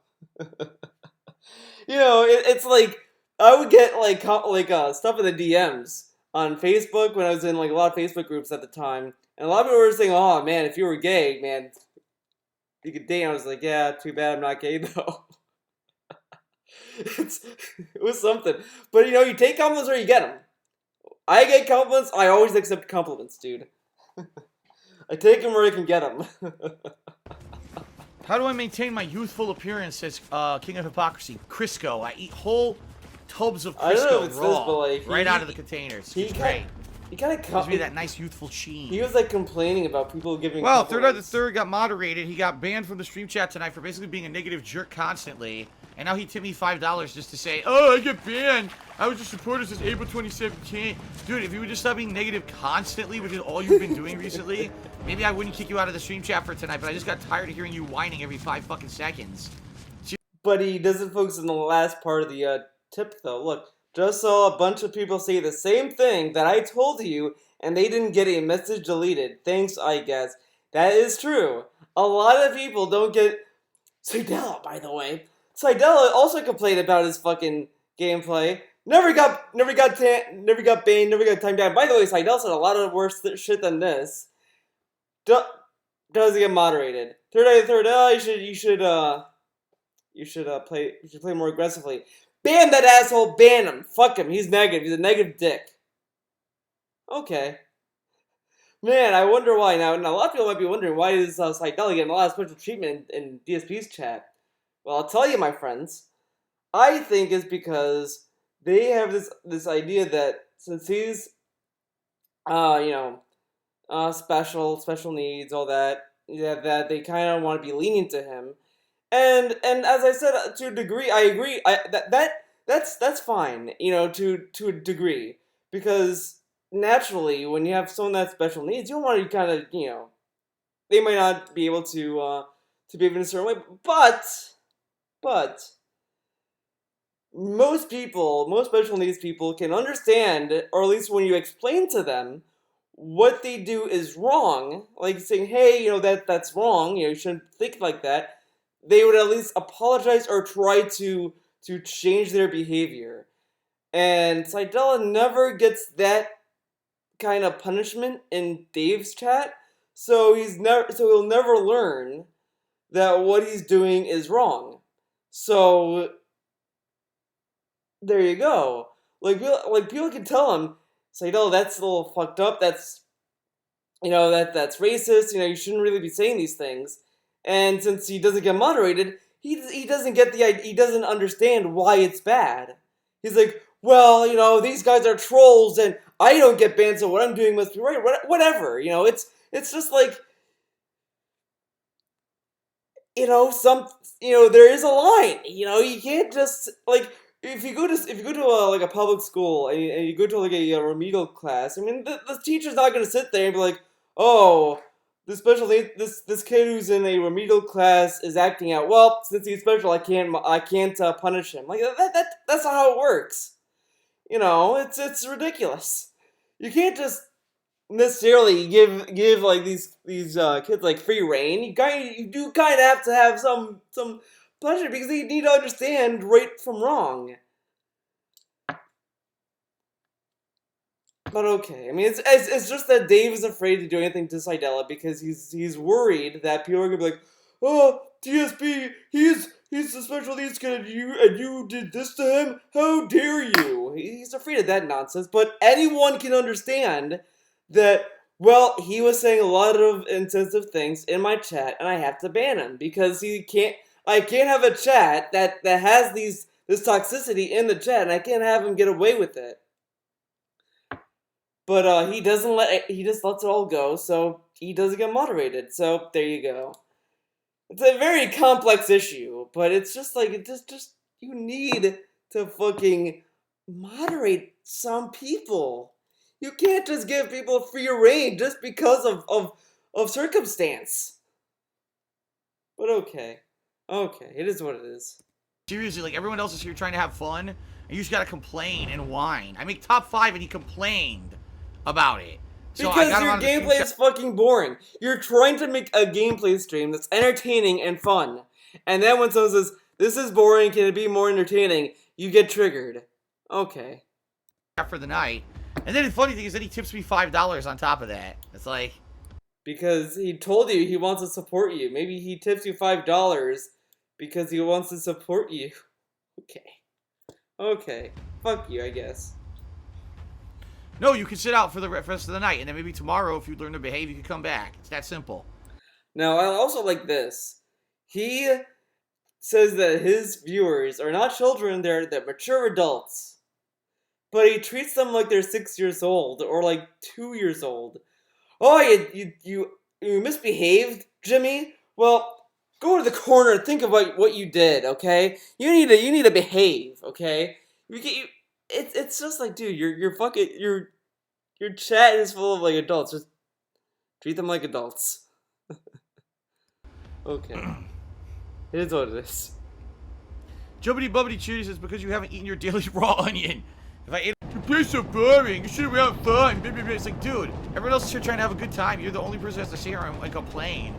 It's like I would get like stuff in the DMs on Facebook when I was in like a lot of Facebook groups at the time, and a lot of people were saying, "Oh man, if you were gay, man, you could date." And I was like, "Yeah, too bad I'm not gay though." It was something, but you take compliments or you get them. I get compliments. I always accept compliments, dude. I take them where I can get them. How do I maintain my youthful appearance? Says King of Hypocrisy. Crisco. I eat whole tubs of I don't know Crisco if it's raw, this, but like right out of the containers. It's great. He kind of Gives me that nice youthful sheen. He was like complaining about people giving. Well, Third Eye the Third got moderated. He got banned from the stream chat tonight for basically being a negative jerk constantly. And now he tipped me $5 just to say, "Oh, I get banned. I was just supporter since April 2017." Dude, if you would just stop being negative constantly, which is all you've been doing recently, maybe I wouldn't kick you out of the stream chat for tonight. But I just got tired of hearing you whining every 5 fucking seconds. But he doesn't focus on the last part of the tip, though. Look, just saw a bunch of people say the same thing that I told you, and they didn't get a message deleted. Thanks, I guess. That is true. A lot of people don't get... Seidel, by the way. Seidel also complained about his fucking gameplay. Never got banned, never got timed down. By the way, Seidel said a lot of worse shit than this. Does he get moderated? Third Eye the Third, you should play more aggressively. Ban that asshole, ban him. Fuck him, he's negative, he's a negative dick. Okay. Man, I wonder why. Now a lot of people might be wondering why is Seidel getting a lot of special treatment in DSP's chat. Well, I'll tell you, my friends. I think it's because they have this idea that since he's, special needs, all that, that they kind of want to be lenient to him. And as I said, to a degree, I agree. That's fine, to a degree, because naturally, when you have someone that has special needs, you don't want to kind of, they might not be able to behave in a certain way, but most special needs people can understand, or at least when you explain to them what they do is wrong, like saying, "Hey, that's wrong. You shouldn't think like that." They would at least apologize or try to change their behavior. And Seidel never gets that kind of punishment in Dave's chat, so he'll never learn that what he's doing is wrong. So there you go. Like people can tell him, Seidel, that's a little fucked up. That's that's racist. You shouldn't really be saying these things. And since he doesn't get moderated, he doesn't get he doesn't understand why it's bad. He's like, well, these guys are trolls, and I don't get banned, so what I'm doing must be right. Whatever, it's just like, some, there is a line. You can't just like, if you go to a public school, and you go to like a remedial class. I mean, the teacher's not gonna sit there and be like, oh, this kid who's in a remedial class is acting out. Well, since he's special, I can't punish him. Like that's not how it works. It's ridiculous. You can't just necessarily give like these kids like free reign. You do kind of have to have some pleasure, because they need to understand right from wrong. But okay, I mean, it's just that Dave is afraid to do anything to Seidella because he's worried that people are gonna be like, oh, TSP, he's a special needs kid, and you did this to him. How dare you? He's afraid of that nonsense. But anyone can understand that. Well, he was saying a lot of insensitive things in my chat, and I have to ban him because he can't. I can't have a chat that has this toxicity in the chat, and I can't have him get away with it. But he doesn't he just lets it all go, so he doesn't get moderated. So there you go. It's a very complex issue, but it's just like just you need to fucking moderate some people. You can't just give people free reign just because of circumstance. But okay, it is what it is. Seriously, like, everyone else is here trying to have fun, and you just gotta complain and whine. I make top 5 and he complained about it. So because your gameplay is fucking boring. You're trying to make a gameplay stream that's entertaining and fun. And then when someone says, this is boring, can it be more entertaining? You get triggered. Okay. For the night. And then the funny thing is that he tips me $5 on top of that. It's like... because he told you he wants to support you. Maybe he tips you $5 because he wants to support you. Okay. Fuck you, I guess. No, you can sit out for the rest of the night, and then maybe tomorrow, if you learn to behave, you can come back. It's that simple. Now, I also like this. He says that his viewers are not children, they're mature adults. But he treats them like they're 6 years old, or like 2 years old. Oh, you misbehaved, Jimmy? Well, go to the corner and think about what you did, okay? You need to behave, okay? It's just like, dude, your chat is full of like adults. Just treat them like adults. Okay. It is what it is. Jubbity Bubbity Cheers is because you haven't eaten your daily raw onion. If I ate it, your place so boring. You should have had fun. It's like, dude, everyone else is here trying to have a good time. You're the only person that has to sit here and complain.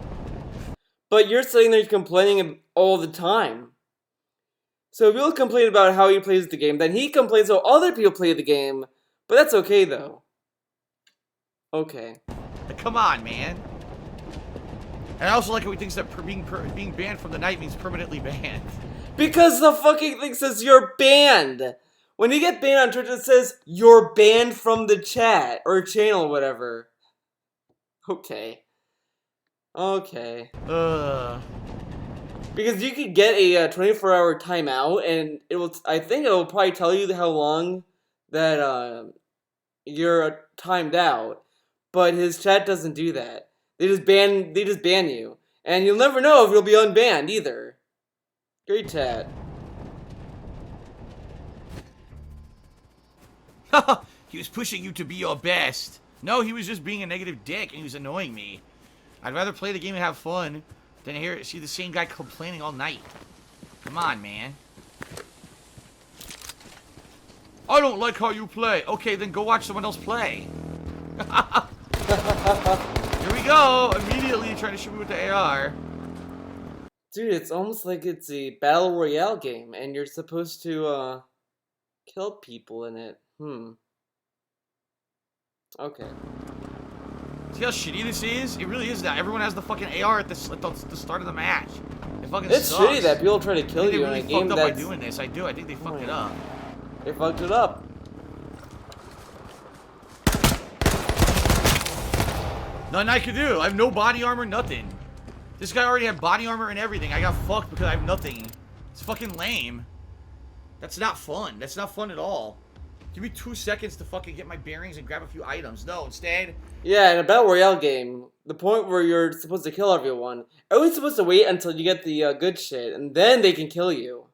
But you're sitting there complaining all the time. So if you'll complain about how he plays the game, then he complains how other people play the game. But that's okay, though. Okay. Come on, man. And I also like how he thinks that being banned from the night means permanently banned. Because the fucking thing says you're banned. When you get banned on Twitch, it says you're banned from the chat or channel or whatever. Okay. Because you could get a 24-hour timeout, and I think it'll probably tell you how long that you're timed out. But his chat doesn't do that. They just ban you, and you'll never know if you'll be unbanned either. Great chat. He was pushing you to be your best. No, he was just being a negative dick, and he was annoying me. I'd rather play the game and have fun than see the same guy complaining all night. Come on, man. I don't like how you play. Okay, then go watch someone else play. Here we go. Immediately trying to shoot me with the AR. Dude, it's almost like it's a battle royale game, and you're supposed to kill people in it. Okay. See how shitty this is? It really is that. Everyone has the fucking AR at the start of the match. It fucking it's sucks. Shitty that people try to kill you really in a game that's... that's... by doing this. I do. I think they fucked it up. They fucked it up. Nothing I could do. I have no body armor, nothing. This guy already had body armor and everything. I got fucked because I have nothing. It's fucking lame. That's not fun. That's not fun at all. Give me 2 seconds to fucking get my bearings and grab a few items. No, instead... Yeah, in a Battle Royale game, the point where you're supposed to kill everyone, everyone's supposed to wait until you get the good shit, and then they can kill you.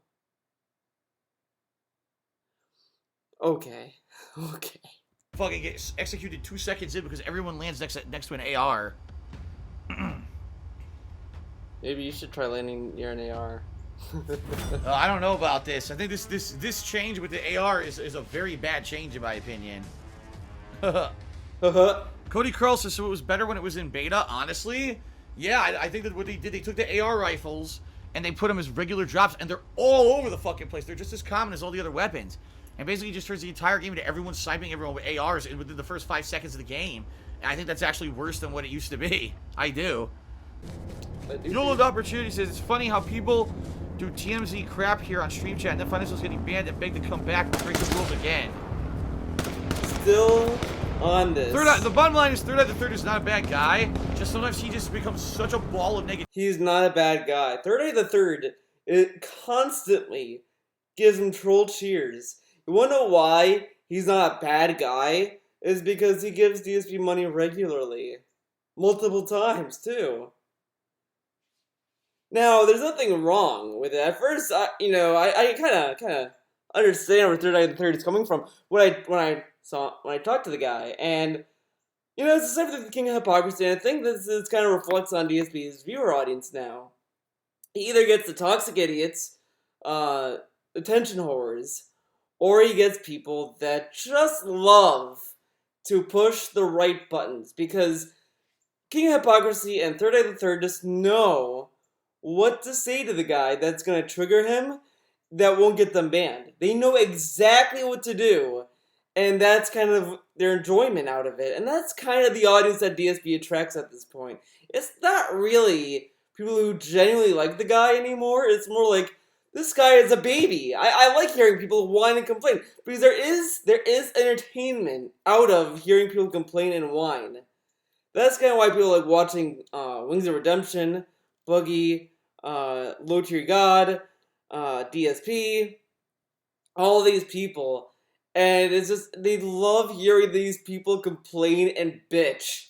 Okay. Okay. Fucking get executed 2 seconds in because everyone lands next to an AR. Maybe you should try landing near an AR. I don't know about this. I think this change with the AR is a very bad change in my opinion. Cody Curl says, so it was better when it was in beta. Honestly, yeah, I think that what they did, they took the AR rifles and they put them as regular drops, and they're all over the fucking place. They're just as common as all the other weapons, and basically just turns the entire game into everyone sniping everyone with ARs within the first 5 seconds of the game. And I think that's actually worse than what it used to be. I do. Yolo's Opportunity says, it's funny how people do TMZ crap here on stream chat and then find themselves getting banned and beg to come back and break the rules again. Still on this. The bottom line is Third Eye the Third is not a bad guy. Just sometimes he just becomes such a ball of negativity. He's not a bad guy. Third Eye the Third, it constantly gives him troll cheers. You wanna know why he's not a bad guy? Is because he gives DSP money regularly. Multiple times, too. Now, there's nothing wrong with it. At first, I kind of understand where Third Eye the Third is coming from when I talked to the guy, and it's the same thing with King of Hypocrisy, and I think this kind of reflects on DSP's viewer audience now. He either gets the toxic idiots, attention whores, or he gets people that just love to push the right buttons, because King of Hypocrisy and Third Eye the Third just know what to say to the guy that's going to trigger him that won't get them banned. They know exactly what to do, and that's kind of their enjoyment out of it. And that's kind of the audience that DSP attracts at this point. It's not really people who genuinely like the guy anymore. It's more like, this guy is a baby. I like hearing people whine and complain, because there is entertainment out of hearing people complain and whine. That's kind of why people like watching Wings of Redemption, Buggy, Low Tier God, DSP, all these people, and it's just, they love hearing these people complain and bitch.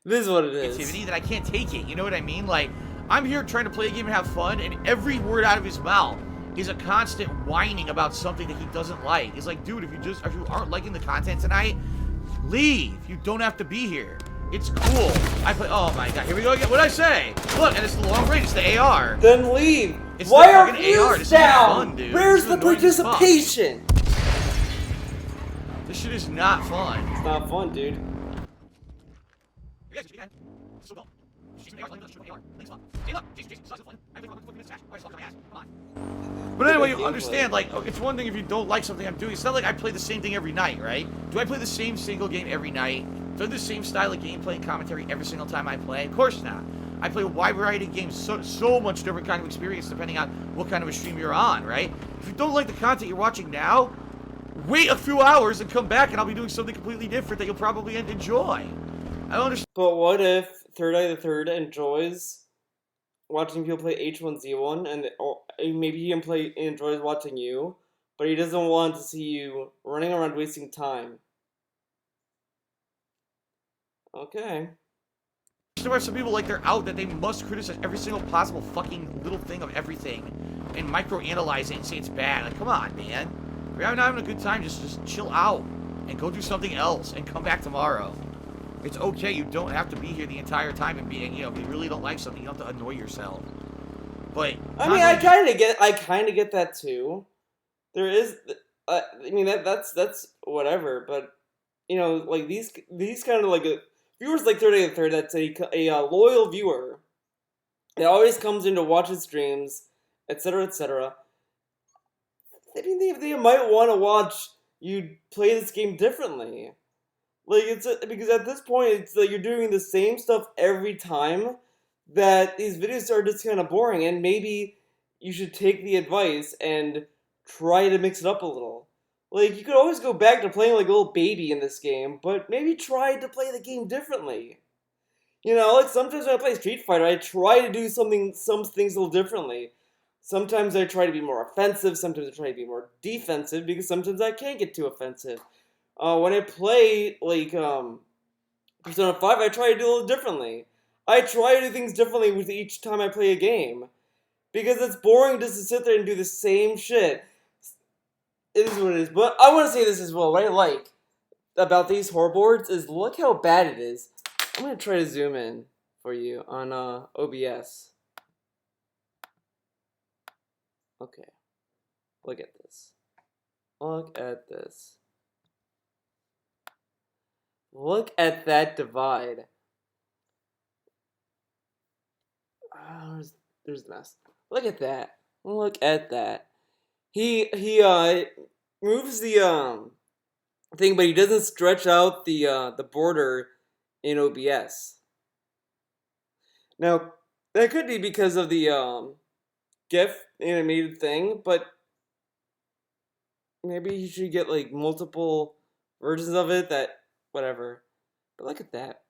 This is what it is. Activity that I can't take it. You know what I mean? Like, I'm here trying to play a game and have fun, and every word out of his mouth is a constant whining about something that he doesn't like. It's like, dude, if you aren't liking the content tonight, leave. You don't have to be here. It's cool. Oh my god, here we go again. What'd I say? Look, and it's the long range, it's the AR. Then leave. It's Why the are fucking you AR. This down? is fun, dude. Where's the participation? This shit is not fun. It's not fun, dude. But anyway, you understand, like, it's one thing if you don't like something I'm doing. It's not like I play the same thing every night, right? Do I play the same single game every night? Do I do the same style of gameplay and commentary every single time I play? Of course not. I play a wide variety of games, so much different kind of experience depending on what kind of a stream you're on, right? If you don't like the content you're watching now, wait a few hours and come back and I'll be doing something completely different that you'll probably enjoy. I don't understand. But what if Third Eye the Third enjoys watching people play h1z1, and maybe he enjoys watching you, but he doesn't want to see you running around wasting time? Okay. There are some people like they're out that they must criticize every single possible fucking little thing of everything and microanalyze it and say it's bad. Like, come on, man. If you're not having a good time, just chill out and go do something else and come back tomorrow. It's okay. You don't have to be here the entire time and if you really don't like something, you don't have to annoy yourself. But I mean, I kind of get that too. There is, I mean, that's whatever. But like these kind of like viewers like Third Eye the Third, that's a loyal viewer that always comes in to watch his streams, etc., etc. I mean, they might want to watch you play this game differently. Like, because at this point, it's like you're doing the same stuff every time, that these videos are just kind of boring, and maybe you should take the advice and try to mix it up a little. Like, you could always go back to playing like a little baby in this game, but maybe try to play the game differently. You know, like sometimes when I play Street Fighter, I try to do some things a little differently. Sometimes I try to be more offensive, sometimes I try to be more defensive, because sometimes I can't get too offensive. When I play, like, Persona 5, I try to do a little differently. I try to do things differently with each time I play a game. Because it's boring just to sit there and do the same shit. It is what it is. But I want to say this as well. What I like about these horror boards is look how bad it is. I'm going to try to zoom in for you on OBS. Okay. Look at this. Look at this. Look at that divide. There's the mess. Look at that. Look at that. He moves the thing, but he doesn't stretch out the border in OBS. Now that could be because of the GIF animated thing, but maybe he should get like multiple versions of it. That whatever. But look at that.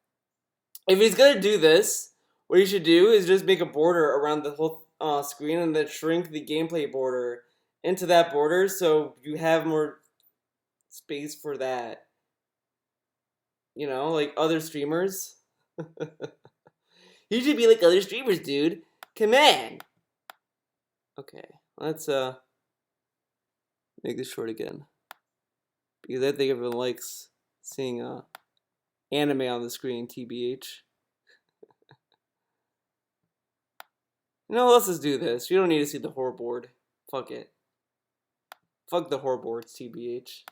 If he's gonna do this, what he should do is just make a border around the whole screen and then shrink the gameplay border into that border so you have more space for that. You know, like other streamers. You should be like other streamers, dude. Come on. Okay, let's make this short again. Because I think everyone likes seeing anime on the screen, TBH. You know, let's just do this. You don't need to see the horror board. Fuck it. Fuck the horror boards, TBH.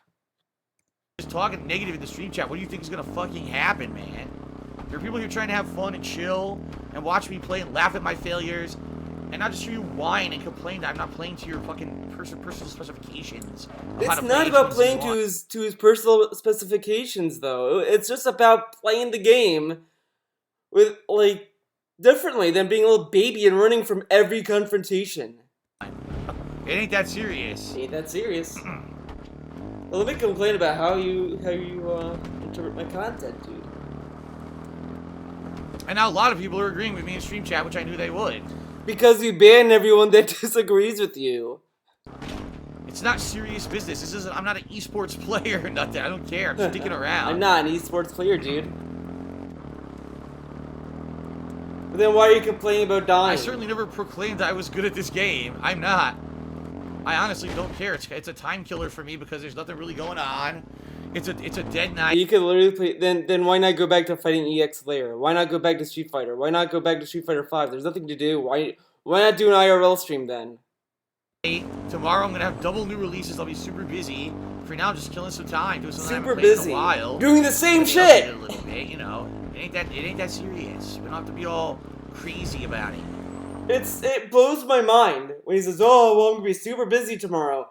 Just talking negative in the stream chat. What do you think is gonna fucking happen, man? There are people here trying to have fun and chill and watch me play and laugh at my failures, and not just hear you whine and complain that I'm not playing to your fucking personal specifications. It's not about playing to his personal specifications, though. It's just about playing the game with like differently than being a little baby and running from every confrontation. It ain't that serious. Ain't that serious? Well, let me complain about how you interpret my content, dude. And now a lot of people are agreeing with me in stream chat, which I knew they would. Because you ban everyone that disagrees with you. It's not serious business. This isn't. I'm not an esports player or nothing. I don't care. I'm just sticking around. I'm not an esports player, dude. But then why are you complaining about dying? I certainly never proclaimed I was good at this game. I'm not. I honestly don't care. It's a time killer for me because there's nothing really going on. It's a dead night. You could literally play. Then why not go back to fighting EX later? Why not go back to Street Fighter? Why not go back to Street Fighter 5? There's nothing to do. Why not do an IRL stream then? Tomorrow I'm gonna have double new releases. I'll be super busy. For now, I'm just killing some time, doing something Super I haven't played busy. in a while. Doing the same shit. A little bit, you know. It ain't that serious. We don't have to be all crazy about it. It blows my mind when he says, "Oh, well, I'm gonna be super busy tomorrow."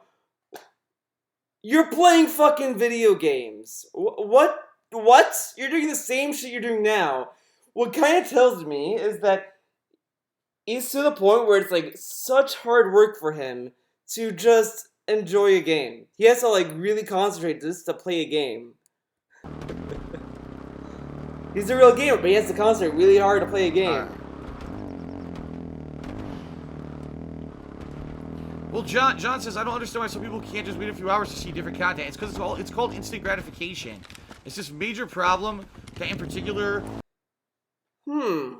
You're playing fucking video games. What? You're doing the same shit you're doing now. What kind of tells me is that he's to the point where it's like such hard work for him to just enjoy a game. He has to like really concentrate just to play a game. He's a real gamer, but he has to concentrate really hard to play a game. Well, John says, I don't understand why some people can't just wait a few hours to see different content. It's because it's called instant gratification. It's this major problem that in particular... Guy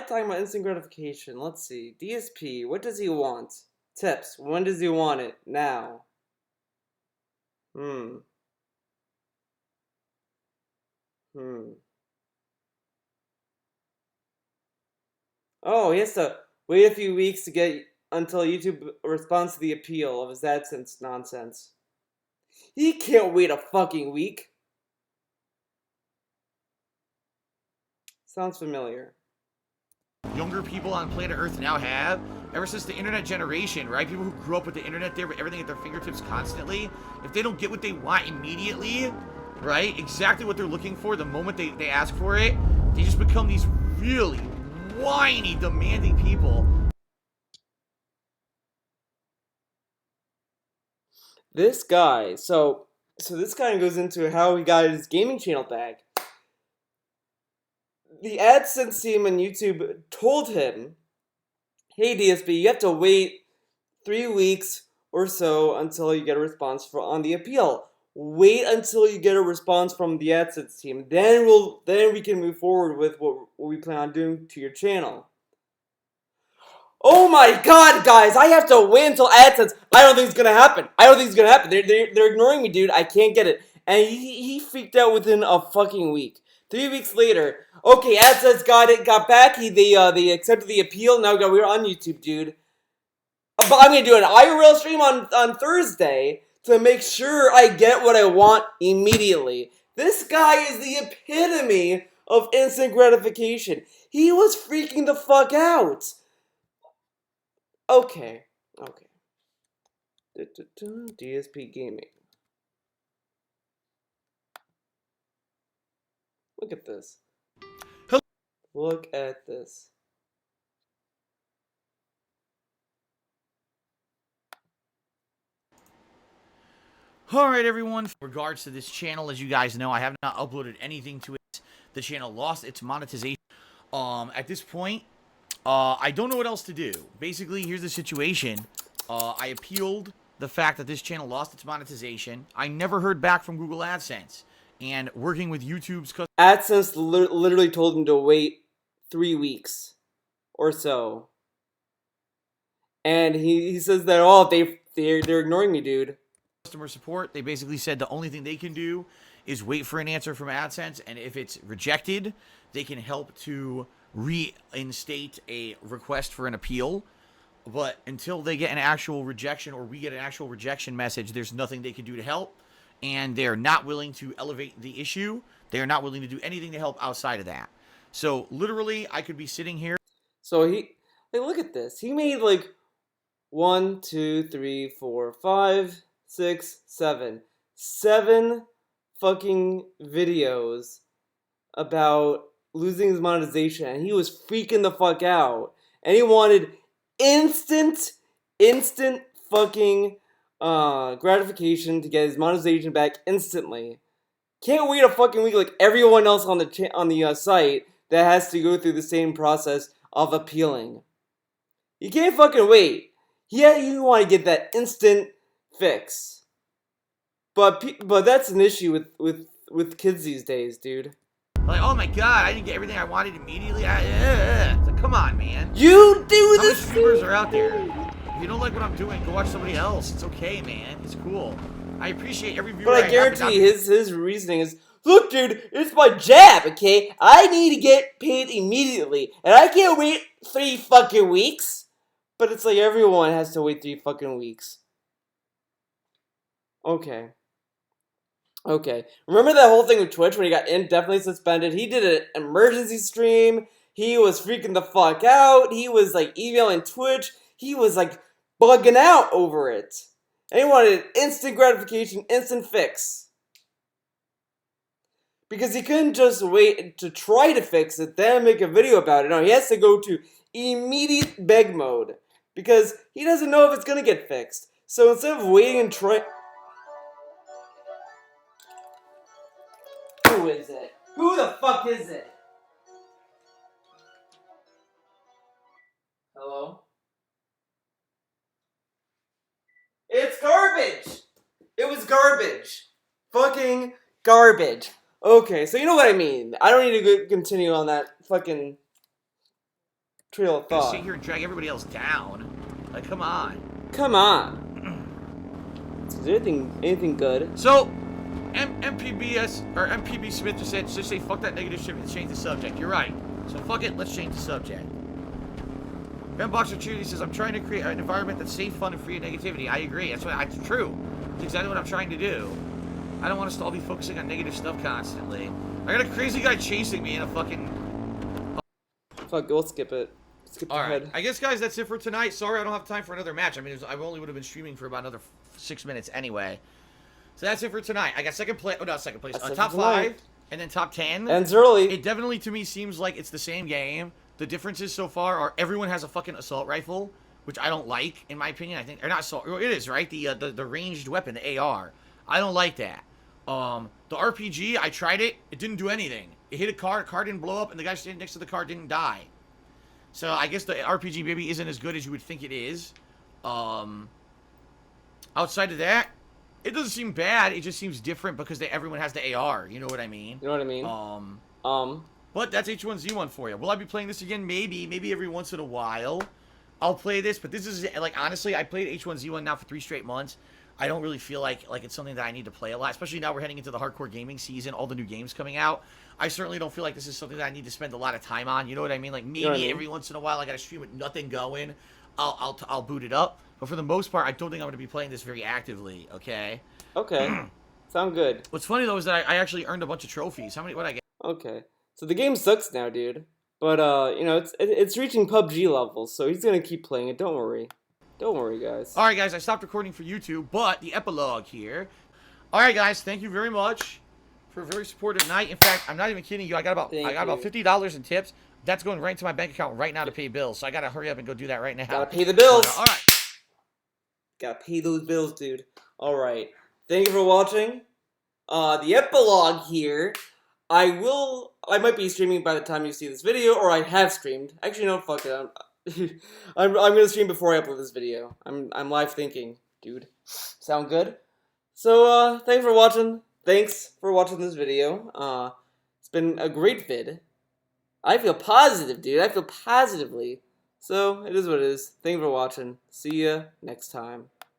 talking about instant gratification. Let's see. DSP, what does he want? Tips, when does he want it? Now. Oh, he has to wait a few weeks to get until YouTube responds to the appeal of his AdSense nonsense. He can't wait a fucking week. Sounds familiar. Younger people on planet Earth now have, ever since the internet generation, right? People who grew up with the internet there with everything at their fingertips constantly, if they don't get what they want immediately, right? Exactly what they're looking for the moment they ask for it, they just become these really whiny, demanding people. This guy, so this kind of goes into how he got his gaming channel back. the AdSense team on YouTube told him, "Hey DSP, you have to wait 3 weeks or so until you get a response on the appeal. Wait until you get a response from the AdSense team. Then we can move forward with what we plan on doing to your channel." Oh my god, guys, I have to wait until AdSense. I don't think it's gonna happen. I don't think it's gonna happen. They're ignoring me, dude. I can't get it. And he freaked out within a fucking week. 3 weeks later, okay, AdSense got it, got back. They accepted the appeal. Now we're on YouTube, dude. But I'm gonna do an IRL stream on Thursday to make sure I get what I want immediately. This guy is the epitome of instant gratification. He was freaking the fuck out. Okay. DSP Gaming. Look at this. Look at this. Alright everyone, in regards to this channel, as you guys know, I have not uploaded anything to it. The channel lost its monetization. At this point, I don't know what else to do. Basically, here's the situation. I appealed the fact that this channel lost its monetization. I never heard back from Google AdSense. And working with YouTube's AdSense literally told him to wait 3 weeks or so. And he says that, oh, they're ignoring me, dude. Customer support, they basically said the only thing they can do is wait for an answer from AdSense, and if it's rejected, they can help to reinstate a request for an appeal. But until they get an actual rejection or we get an actual rejection message, there's nothing they can do to help, and they're not willing to elevate the issue. They're not willing to do anything to help outside of that. So literally, I could be sitting here. So look at this. He made like 1, 2, 3, 4, 5, 6, 7 fucking videos about losing his monetization, and he was freaking the fuck out, and he wanted instant fucking gratification to get his monetization back instantly. Can't wait a fucking week like everyone else on the site that has to go through the same process of appealing. You can't fucking wait. Yeah, you want to get that instant fix. But that's an issue with kids these days, dude. Like, oh my god, I didn't get everything I wanted immediately. Like, come on, man. You do How this. many streamers are out there? If you don't like what I'm doing, go watch somebody else. It's okay, man. It's cool. I appreciate every viewer. But I guarantee his reasoning is, look, dude, it's my jab, okay? I need to get paid immediately, and I can't wait 3 fucking weeks. But it's like everyone has to wait 3 fucking weeks. Okay. Remember that whole thing with Twitch when he got indefinitely suspended? He did an emergency stream. He was freaking the fuck out. He was like emailing Twitch. He was like bugging out over it. And he wanted instant gratification, instant fix. Because he couldn't just wait to try to fix it, then make a video about it. No, he has to go to immediate beg mode. Because he doesn't know if it's gonna get fixed. So instead of waiting and trying... Who is it? Who the fuck is it? Hello? It's garbage! It was garbage. Fucking garbage. Okay, so you know what I mean. I don't need to continue on that fucking trail of thought. Sit here and drag everybody else down. Like, come on. Come on. Is there anything good? So, MPBS, or MPB Smith just said, just say fuck that negative shit and change the subject. You're right. So fuck it, let's change the subject. Ben Boxer Cheerly says, I'm trying to create an environment that's safe, fun, and free of negativity. I agree. That's true. That's exactly what I'm trying to do. I don't want us to all be focusing on negative stuff constantly. I got a crazy guy chasing me in a fucking... Fuck, we'll skip it. Skip ahead. Alright, I guess, guys, that's it for tonight. Sorry I don't have time for another match. I mean, I only would have been streaming for about another 6 minutes anyway. So that's it for tonight. I got second place. Oh, not second place. Top 5 and then top 10. Ends early. It definitely, to me, seems like it's the same game. The differences so far are everyone has a fucking assault rifle, which I don't like, in my opinion. I think, or not assault. It is, right? The ranged weapon, the AR. I don't like that. The RPG, I tried it. It didn't do anything. It hit a car didn't blow up, and the guy standing next to the car didn't die. So I guess the RPG maybe isn't as good as you would think it is. Um, Outside of that, it doesn't seem bad. It just seems different because everyone has the AR. You know what I mean? You know what I mean? Um, Um, but that's H1Z1 for you. Will I be playing this again? Maybe every once in a while. I'll play this, but this is like honestly, I played H1Z1 now for 3 straight months. I don't really feel like it's something that I need to play a lot, especially now we're heading into the hardcore gaming season, all the new games coming out. I certainly don't feel like this is something that I need to spend a lot of time on. You know what I mean? Like maybe you know what I mean? every once in a while I got to stream with nothing going. I'll boot it up, but for the most part, I don't think I'm going to be playing this very actively. Okay. Okay. Sound good. What's funny though is that I actually earned a bunch of trophies. How many? What I get? Okay. So the game sucks now, dude. But you know, it's reaching PUBG levels, so he's gonna keep playing it. Don't worry. Don't worry, guys. All right, guys, I stopped recording for YouTube, but the epilogue here. All right, guys, thank you very much for a very supportive night. In fact, I'm not even kidding you. I got about $50 in tips. That's going right into my bank account right now to pay bills. So I gotta hurry up and go do that right now. Gotta pay the bills. All right. Gotta pay those bills, dude. All right. Thank you for watching. The epilogue here. I might be streaming by the time you see this video, or I have streamed. Actually, no, fuck it. I'm gonna stream before I upload this video. I'm live thinking, dude. Sound good? So, thanks for watching. Thanks for watching this video. It's been a great vid. I feel positive, dude. I feel positively. So, it is what it is. Thank you for watching. See ya next time.